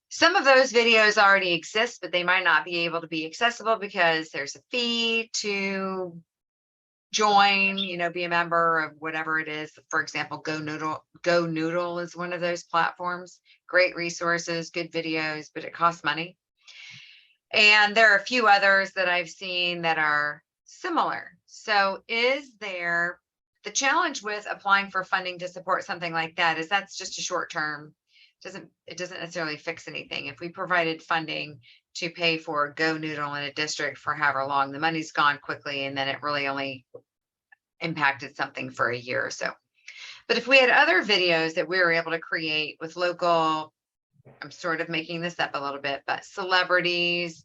Some of those videos already exist, but they might not be able to be accessible because there's a fee to join, be a member of whatever it is. For example, Go Noodle is one of those platforms. Great resources, good videos, but it costs money. And there are a few others that I've seen that are similar. So the challenge with applying for funding to support something like that is that's just a short term. It doesn't necessarily fix anything. If we provided funding to pay for Go Noodle in a district for however long, the money's gone quickly, and then it really only impacted something for a year or so. But if we had other videos that we were able to create with local, I'm sort of making this up a little bit, but celebrities,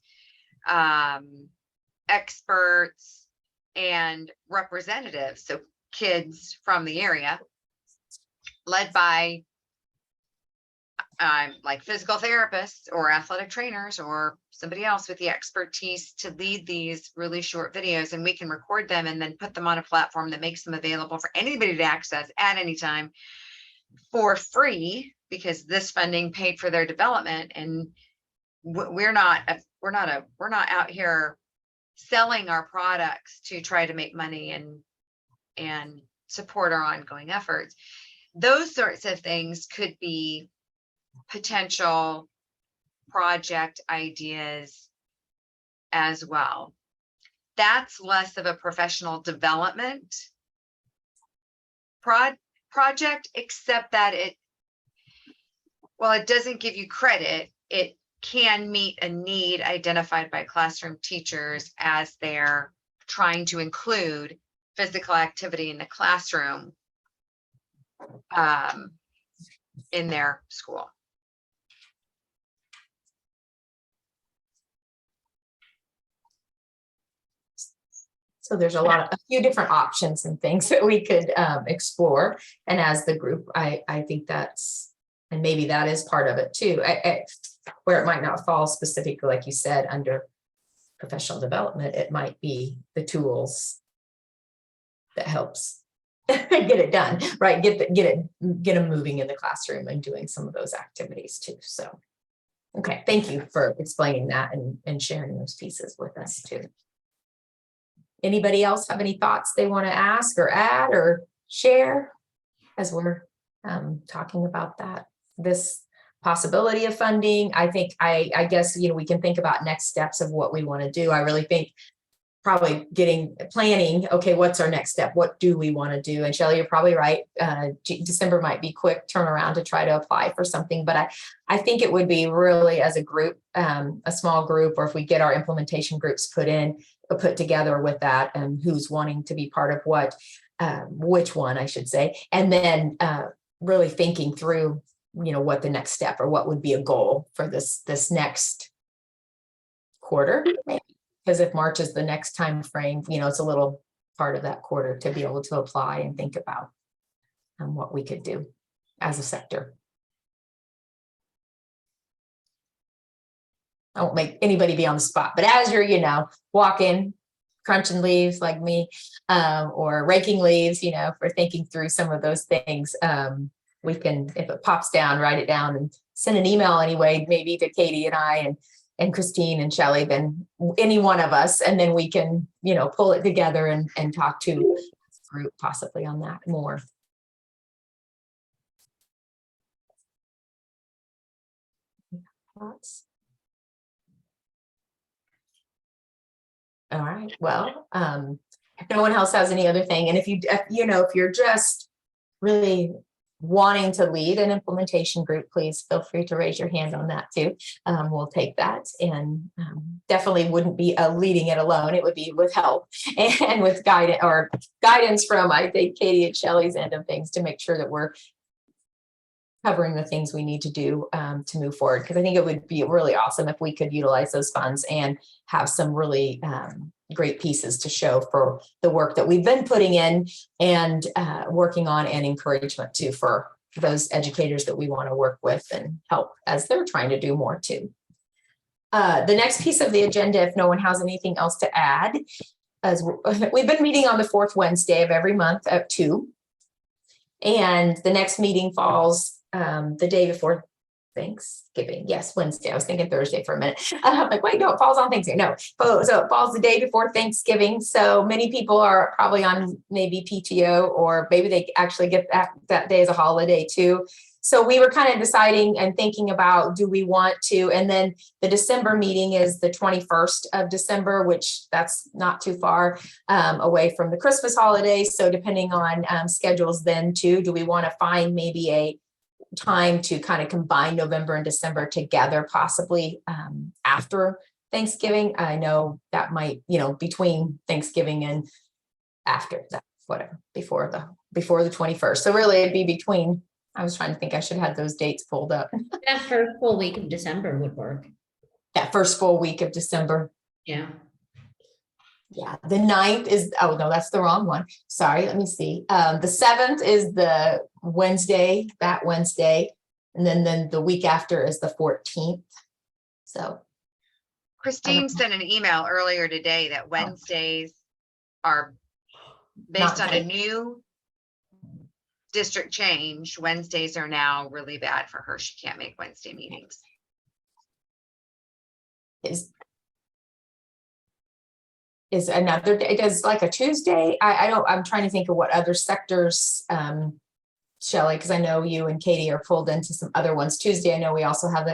experts, and representatives, so kids from the area, led by like physical therapists or athletic trainers or somebody else with the expertise to lead these really short videos, and we can record them and then put them on a platform that makes them available for anybody to access at any time for free, because this funding paid for their development. And we're not out here selling our products to try to make money and support our ongoing efforts. Those sorts of things could be potential project ideas as well. That's less of a professional development project, except that while it doesn't give you credit, it can meet a need identified by classroom teachers as they're trying to include physical activity in the classroom in their school. So there's a few different options and things that we could explore. And as the group, I think and maybe that is part of it too, where it might not fall specifically, like you said, under professional development, it might be the tools that helps get it done, right? Get them moving in the classroom and doing some of those activities too. So, okay, thank you for explaining that and sharing those pieces with us too. Anybody else have any thoughts they want to ask or add or share as we're talking about this possibility of funding? I think I guess, we can think about next steps of what we want to do. I really think probably planning, okay, what's our next step? What do we want to do? And Shelley, you're probably right. December might be quick turnaround to try to apply for something, but I think it would be really as a group, a small group, or if we get our implementation groups put together with that, and who's wanting to be part of what, which one I should say, and then really thinking through, what the next step or what would be a goal for this next quarter, maybe. Because if March is the next time frame, it's a little part of that quarter to be able to apply and think about what we could do as a sector. I won't make anybody be on the spot, but as you're, walking, crunching leaves like me, or raking leaves, for thinking through some of those things, we can, if it pops down, write it down and send an email anyway, maybe to Katie and I and Christine and Shelley, then any one of us, and then we can, pull it together and talk to the group possibly on that more. Thoughts? All right, well, if no one else has any other thing, and if you're just really wanting to lead an implementation group, please feel free to raise your hand on that too. We'll take that, and definitely wouldn't be leading it alone. It would be with help and with guidance from, I think, Katie and Shelley's end of things, to make sure that we're covering the things we need to do to move forward. Because I think it would be really awesome if we could utilize those funds and have some really great pieces to show for the work that we've been putting in and working on, and encouragement too for those educators that we want to work with and help as they're trying to do more too. The next piece of the agenda, if no one has anything else to add, as we've been meeting on the fourth Wednesday of every month at 2. And the next meeting falls the day before Thanksgiving. Yes, Wednesday. I was thinking Thursday for a minute. I'm like, wait, no, it falls on Thanksgiving. No, so it falls the day before Thanksgiving. So many people are probably on maybe PTO, or maybe they actually get that day as a holiday too. So we were kind of deciding and thinking about, do we want to, and then the December meeting is the 21st of December, which that's not too far away from the Christmas holidays. So depending on schedules then too, do we want to find maybe a time to kind of combine November and December together, possibly after Thanksgiving? I know that might, between Thanksgiving and after that, whatever, before the 21st. So really it'd be between, I was trying to think, I should have those dates pulled up. That first full week of December would work. That first full week of December. Yeah. Yeah, the 9th is, oh no, that's the wrong one. Sorry, let me see. The 7th is the Wednesday, that Wednesday. And then the week after is the 14th. So. Christine sent an email earlier today that Wednesdays are based on a new district change. Wednesdays are now really bad for her. She can't make Wednesday meetings. Is another day, does like a Tuesday? I'm trying to think of what other sectors, Shelley, because I know you and Katie are pulled into some other ones. Tuesday, I know we also have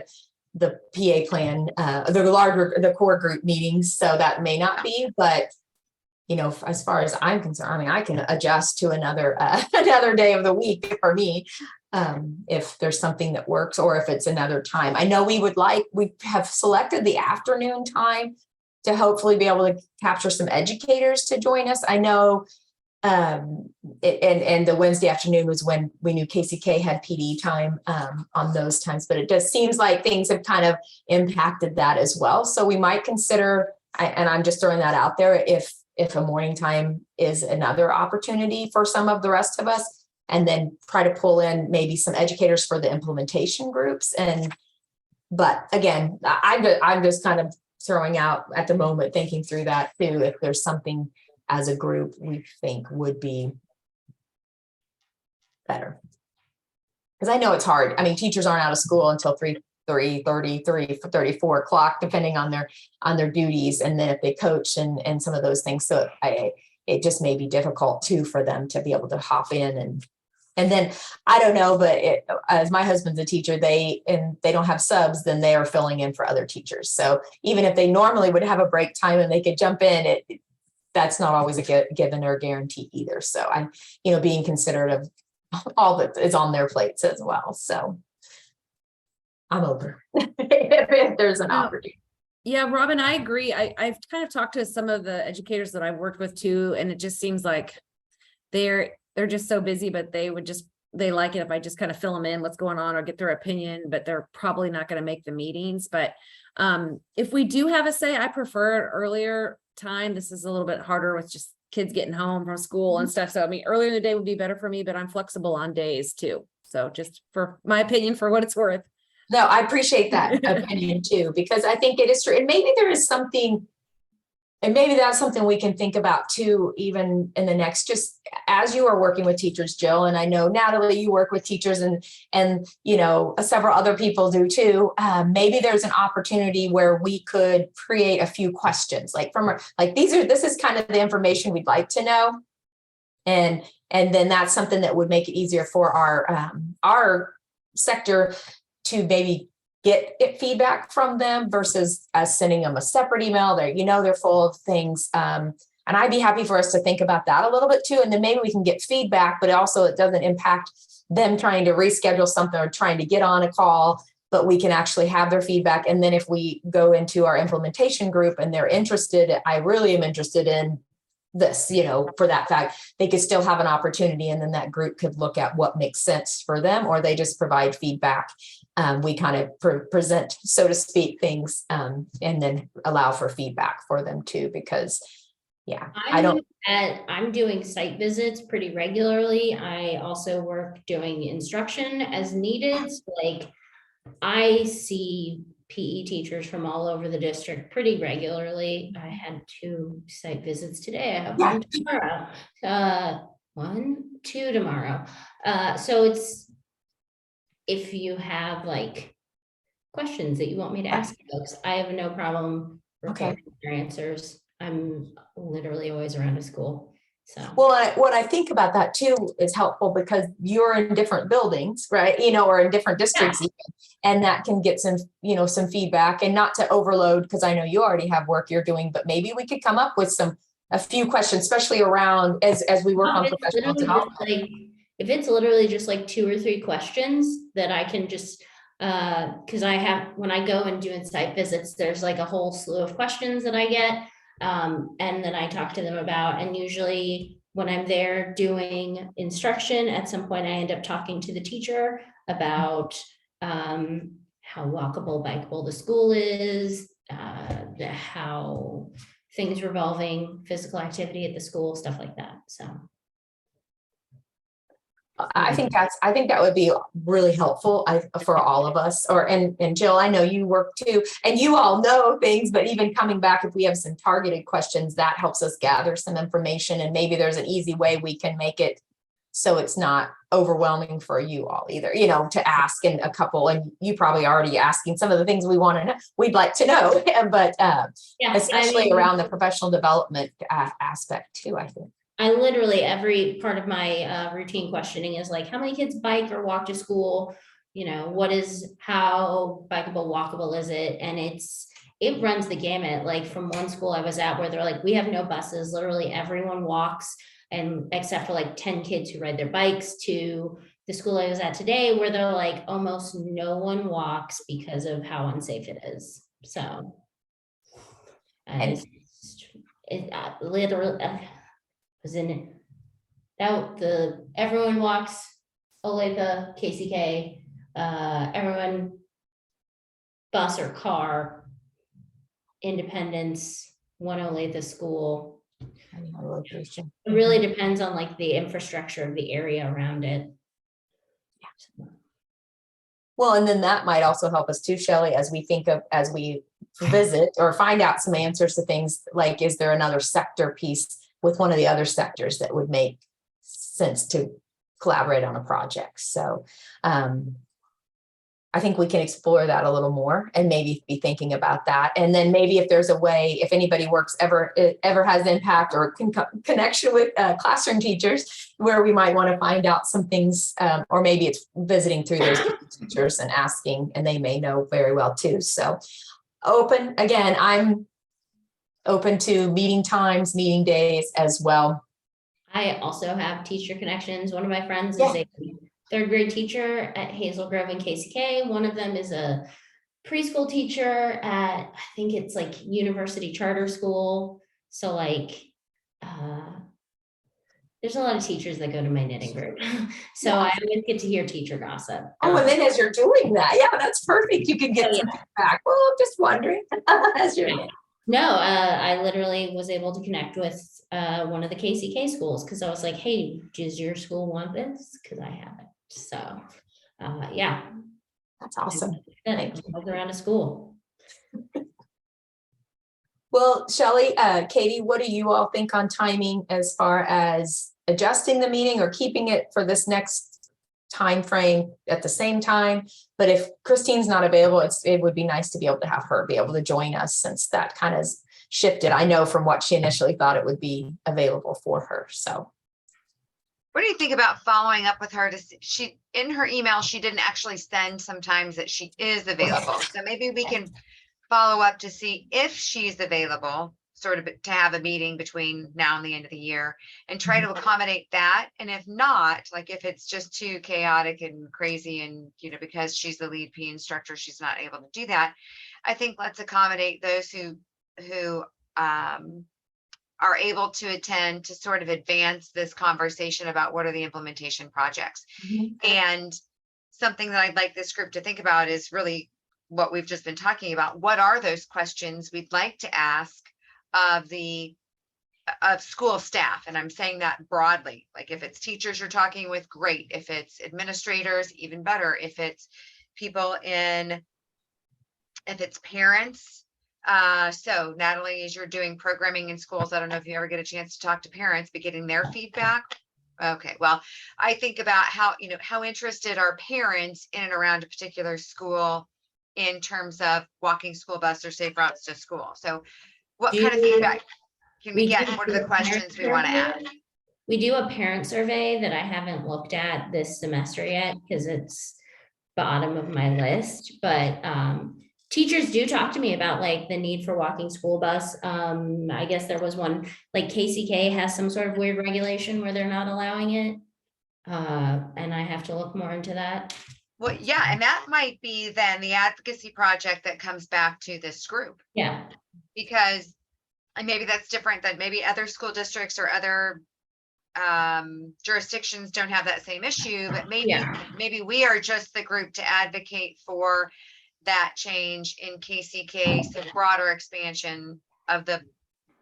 the PA plan, the core group meetings, so that may not be, but you know, as far as I'm concerned, I mean, I can adjust to another, another day of the week for me. If there's something that works, or if it's another time. I know we have selected the afternoon time to hopefully be able to capture some educators to join us. I know, and the Wednesday afternoon was when we knew KCK had PD time, on those times, but it just seems like things have kind of impacted that as well. So we might consider, and I'm just throwing that out there, if a morning time is another opportunity for some of the rest of us, and then try to pull in maybe some educators for the implementation groups. But again, I'm just kind of throwing out at the moment, thinking through that too, if there's something as a group we think would be better. Because I know it's hard. I mean, teachers aren't out of school until 3:34 o'clock, depending on their duties. And then if they coach and some of those things. So it just may be difficult too for them to be able to hop in and then I don't know, but as my husband's a teacher, they don't have subs, then they are filling in for other teachers. So even if they normally would have a break time and they could jump in, that's not always a given or guarantee either. So I'm, being considerate of all that is on their plates as well. So I'm over if there's an opportunity. Yeah, Robin, I agree. I've kind of talked to some of the educators that I've worked with too, and it just seems like they're just so busy, but they like it if I just kind of fill them in what's going on or get their opinion, but they're probably not going to make the meetings. But if we do have a say, I prefer an earlier time. This is a little bit harder with just kids getting home from school and stuff. So, I mean, earlier in the day would be better for me, but I'm flexible on days too. So just for my opinion, for what it's worth. No, I appreciate that opinion too, because I think it is true. And maybe there is something, and maybe that's something we can think about too, even in the next, just as you are working with teachers, Jill, and I know Natalie, you work with teachers and several other people do too. Maybe there's an opportunity where we could create a few questions, this is kind of the information we'd like to know. And then that's something that would make it easier for our sector to maybe get feedback from them versus us sending them a separate email. They're full of things. And I'd be happy for us to think about that a little bit too. And then maybe we can get feedback, but also it doesn't impact them trying to reschedule something or trying to get on a call, but we can actually have their feedback. And then if we go into our implementation group and they're interested, I really am interested in this, for that fact, they could still have an opportunity. And then that group could look at what makes sense for them, or they just provide feedback. We kind of present, so to speak, things and then allow for feedback for them too, because I'm doing site visits pretty regularly. I also work doing instruction as needed. So, I see PE teachers from all over the district pretty regularly. I had 2 site visits today. I have one tomorrow. 2 tomorrow. So it's, if you have questions that you want me to ask folks, I have no problem recording your answers. I'm literally always around a school. So, well, what I think about that too is helpful because you're in different buildings, right? Or in different districts, even, and that can get some feedback, and not to overload, because I know you already have work you're doing, but maybe we could come up with a few questions, especially around as we work on professional development. If it's literally just 2 or 3 questions that I can just, because when I go and do site visits, there's a whole slew of questions that I get. And then I talk to them about, and usually when I'm there doing instruction, at some point I end up talking to the teacher about how walkable, bikeable the school is, how things revolving physical activity at the school, stuff like that. So I think that would be really helpful for all of us. And Jill, I know you work too, and you all know things, but even coming back, if we have some targeted questions, that helps us gather some information, and maybe there's an easy way we can make it so it's not overwhelming for you all either, to ask in a couple, and you probably already asking some of the things we'd like to know, but especially around the professional development aspect too, I think. I literally, every part of my routine questioning is how many kids bike or walk to school? How bikeable, walkable is it? And it runs the gamut, like from one school I was at where they're like, we have no buses, literally everyone walks. And except for like 10 kids who ride their bikes, to the school I was at today where they're like, almost no one walks because of how unsafe it is. So. And- It literally was in it. Out everyone walks, Olathe, KCK, everyone bus or car, Independence, one Olathe school. It really depends on like the infrastructure of the area around it. Well, and then that might also help us too, Shelley, as we visit or find out some answers to things like, is there another sector piece with one of the other sectors that would make sense to collaborate on a project? So I think we can explore that a little more and maybe be thinking about that. And then maybe if there's a way, if anybody ever has impact or connection with classroom teachers, where we might want to find out some things, or maybe it's visiting through those teachers and asking, and they may know very well too. So I'm open to meeting times, meeting days as well. I also have teacher connections. One of my friends Yeah. is a third grade teacher at Hazel Grove and KCK. One of them is a preschool teacher at, I think it's like University Charter School. So like, there's a lot of teachers that go to my knitting group. So I always get to hear teacher gossip. Oh, and then as you're doing that, yeah, that's perfect. You can get some feedback. Well, I'm just wondering as you're. No, I literally was able to connect with one of the KCK schools because I was like, hey, does your school want this? Because I have it. So, yeah. That's awesome. Thanks. Around a school. Well, Shelley, Katie, what do you all think on timing as far as adjusting the meeting or keeping it for this next time frame at the same time? But if Christine's not available, it would be nice to be able to have her be able to join us, since that kind of shifted. I know from what she initially thought it would be available for her. So What do you think about following up with her in her email, she didn't actually send sometimes that she is available. So maybe we can follow up to see if she's available, sort of to have a meeting between now and the end of the year and try to accommodate that. And if not, like if it's just too chaotic and crazy and, because she's the lead PE instructor, she's not able to do that. I think let's accommodate those who are able to attend to sort of advance this conversation about what are the implementation projects. And something that I'd like this group to think about is really what we've just been talking about. What are those questions we'd like to ask of school staff? And I'm saying that broadly, like if it's teachers you're talking with, great. If it's administrators, even better. If it's if it's parents. So Natalie, as you're doing programming in schools, I don't know if you ever get a chance to talk to parents, but getting their feedback. Okay, well, I think about how interested are parents in and around a particular school in terms of walking school bus or safe routes to school. So what kind of feedback can we get? What are the questions we want to ask? We do a parent survey that I haven't looked at this semester yet because it's bottom of my list, but teachers do talk to me about like the need for walking school bus. I guess there was one, like KCK has some sort of weird regulation where they're not allowing it. And I have to look more into that. Well, yeah, and that might be then the advocacy project that comes back to this group. Yeah. Because and maybe that's different than maybe other school districts or other jurisdictions don't have that same issue, but maybe we are just the group to advocate for that change in KCK, so broader expansion of the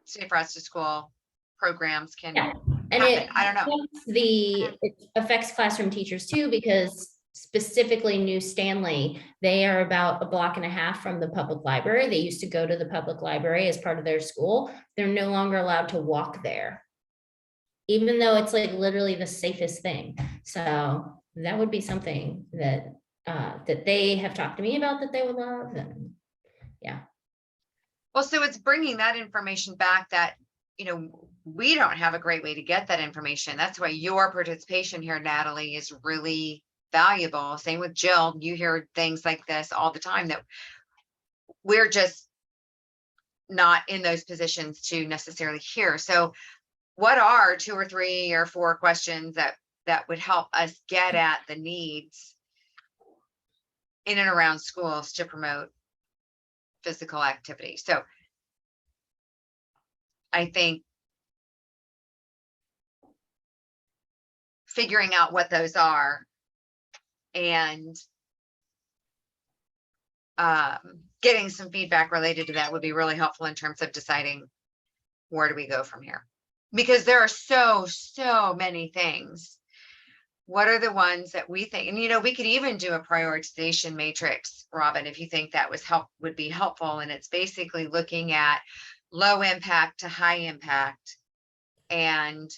Safe Routes to School programs can And happen. I don't know. It affects classroom teachers too, because specifically New Stanley, they are about a block and a half from the public library. They used to go to the public library as part of their school. They're no longer allowed to walk there, even though it's like literally the safest thing. So that would be something that that they have talked to me about that they would love. And yeah. Well, so it's bringing that information back that, we don't have a great way to get that information. That's why your participation here, Natalie, is really valuable. Same with Jill. You hear things like this all the time that we're just not in those positions to necessarily hear. So what are 2 or 3 or 4 questions that would help us get at the needs in and around schools to promote physical activity? So I think figuring out what those are and getting some feedback related to that would be really helpful in terms of deciding where do we go from here, because there are so many things. What are the ones that we think, and we could even do a prioritization matrix, Robin, if you think that would be helpful. And it's basically looking at low impact to high impact and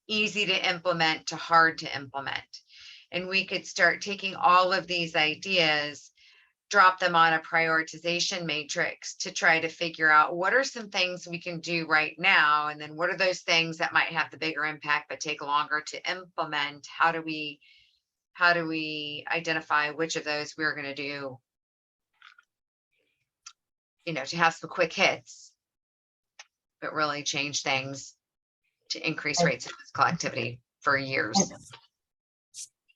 easy to implement to hard to implement. And we could start taking all of these ideas, drop them on a prioritization matrix to try to figure out what are some things we can do right now, and then what are those things that might have the bigger impact but take longer to implement. How do we identify which of those we're going to do, to have some quick hits but really change things to increase rates of physical activity for years.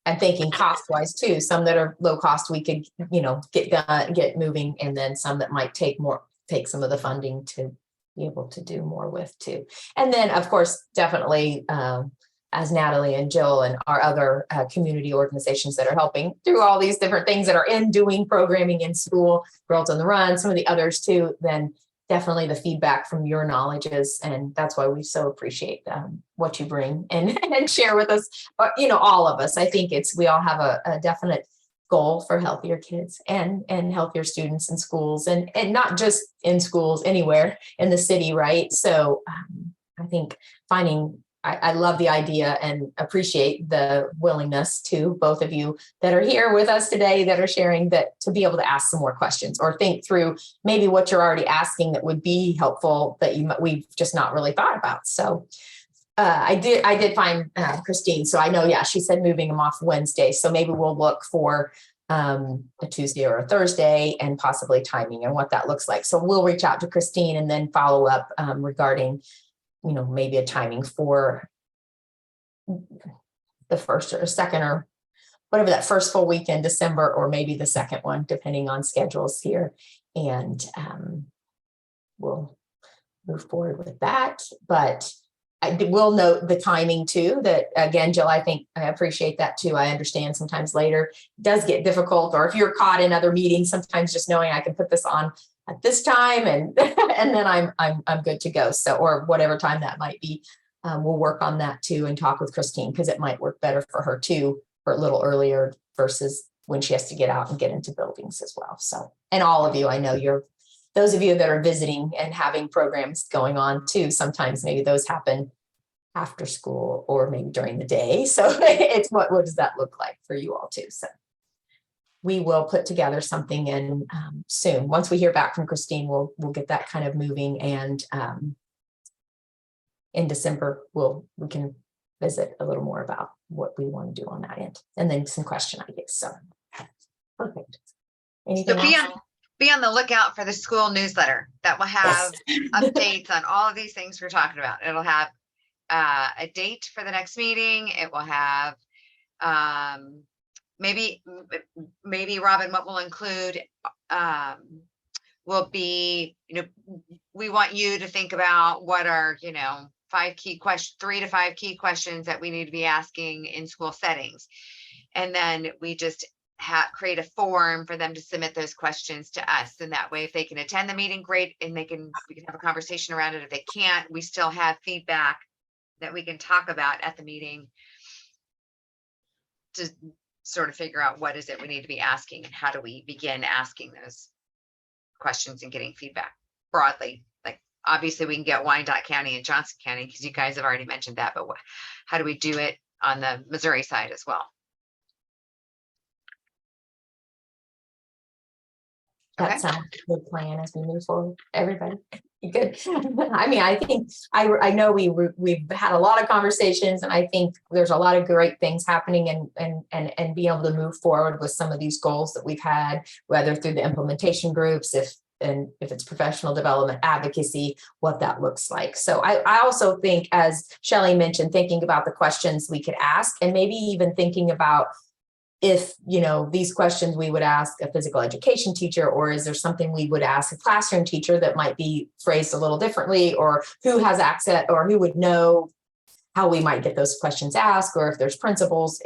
I'm thinking cost wise too, some that are low cost, we could, get moving, and then some that might take some of the funding to be able to do more with too. And then of course, definitely, as Natalie and Jill and our other community organizations that are helping through all these different things that are in doing programming in school, Girls on the Run, some of the others too, then definitely the feedback from your knowledges. And that's why we so appreciate what you bring and share with us, all of us. I think we all have a definite goal for healthier kids and healthier students in schools, and not just in schools, anywhere in the city, right? So I think I love the idea and appreciate the willingness to both of you that are here with us today, that are sharing, that to be able to ask some more questions or think through maybe what you're already asking that would be helpful that we've just not really thought about. So I did find Christine. So I know, yeah, she said moving them off Wednesday. So maybe we'll look for a Tuesday or a Thursday and possibly timing and what that looks like. So we'll reach out to Christine and then follow up regarding maybe a timing for the first or second or whatever, that first full week in December, or maybe the second one, depending on schedules here. And we'll move forward with that. But I will note the timing too, that again, Jill, I think I appreciate that too. I understand sometimes later does get difficult, or if you're caught in other meetings, sometimes just knowing I can put this on at this time and then I'm good to go. So, or whatever time that might be, we'll work on that too and talk with Christine, because it might work better for her too, or a little earlier versus when she has to get out and get into buildings as well. So, and all of you, I know those of you that are visiting and having programs going on too, sometimes maybe those happen after school or maybe during the day. So it's what does that look like for you all too? So we will put together something and soon, once we hear back from Christine, we'll get that kind of moving. And in December, we can visit a little more about what we want to do on that end, and then some question ideas. So perfect. Anything else? Be on the lookout for the school newsletter that will have updates on all of these things we're talking about. It'll have a date for the next meeting. It will have maybe Robin, what we'll include will be, we want you to think about what are, 3 to 5 key questions that we need to be asking in school settings. And then we just create a form for them to submit those questions to us. And that way, if they can attend the meeting, great. And we can have a conversation around it. If they can't, we still have feedback that we can talk about at the meeting to sort of figure out what is it we need to be asking and how do we begin asking those questions and getting feedback broadly. Like obviously we can get Wyandotte County and Johnson County because you guys have already mentioned that, but how do we do it on the Missouri side as well? That sounds like a good plan as we move forward. Everybody, good. I mean, I think I know we've had a lot of conversations, and I think there's a lot of great things happening, and being able to move forward with some of these goals that we've had, whether through the implementation groups, if and if it's professional development, advocacy, what that looks like. So I also think, as Shelley mentioned, thinking about the questions we could ask, and maybe even thinking about if, these questions we would ask a physical education teacher, or is there something we would ask a classroom teacher that might be phrased a little differently, or who has access, or who would know how we might get those questions asked, or if there's principals,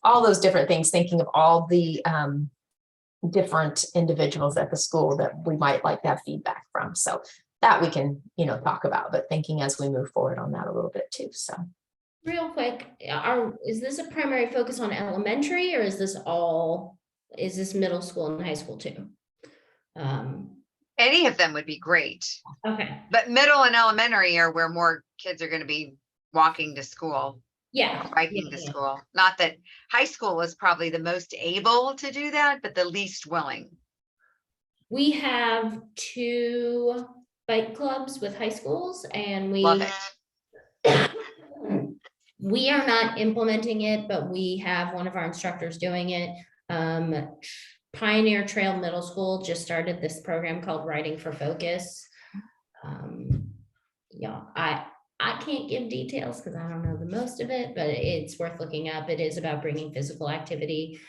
all those different things, thinking of all the different individuals at the school that we might like to have feedback from. So that we can, talk about, but thinking as we move forward on that a little bit too. So. Real quick, is this a primary focus on elementary, or is this middle school and high school too? Any of them would be great, Okay, but middle and elementary are where more kids are going to be walking to school, yeah. biking to school. Not that high school is probably the most able to do that, but the least willing. We have 2 bike clubs with high schools, and Love it. we are not implementing it, but we have one of our instructors doing it. Pioneer Trail Middle School just started this program called Riding for Focus. I can't give details because I don't know the most of it, but it's worth looking up. It is about bringing physical activity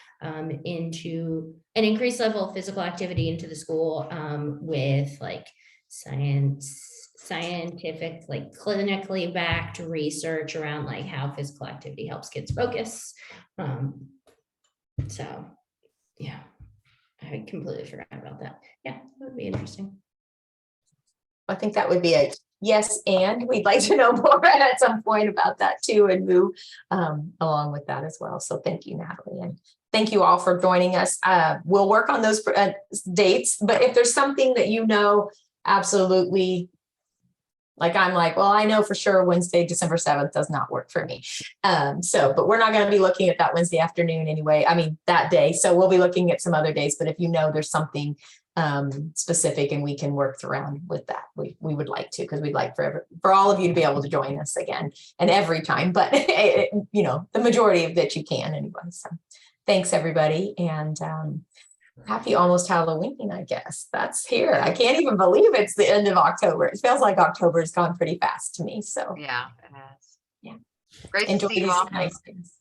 into an increased level of physical activity into the school with like scientific, like clinically backed research around like how physical activity helps kids focus. So yeah, I completely forgot about that. Yeah, that would be interesting. I think that would be a yes, and we'd like to know more at some point about that too, and move along with that as well. So thank you, Natalie, and thank you all for joining us. We'll work on those dates, but if there's something that absolutely, like I'm like, well, I know for sure Wednesday, December 7th does not work for me. But we're not going to be looking at that Wednesday afternoon anyway. I mean, that day. So we'll be looking at some other days, but if there's something specific and we can work around with that, we would like to, because we'd like for all of you to be able to join us again and every time, but the majority of that you can anyway. So thanks everybody, and happy almost Halloween, I guess. That's here. I can't even believe it's the end of October. It feels like October has gone pretty fast to me. So Yeah, it has. Yeah. Great to enjoy see you these all. nice things.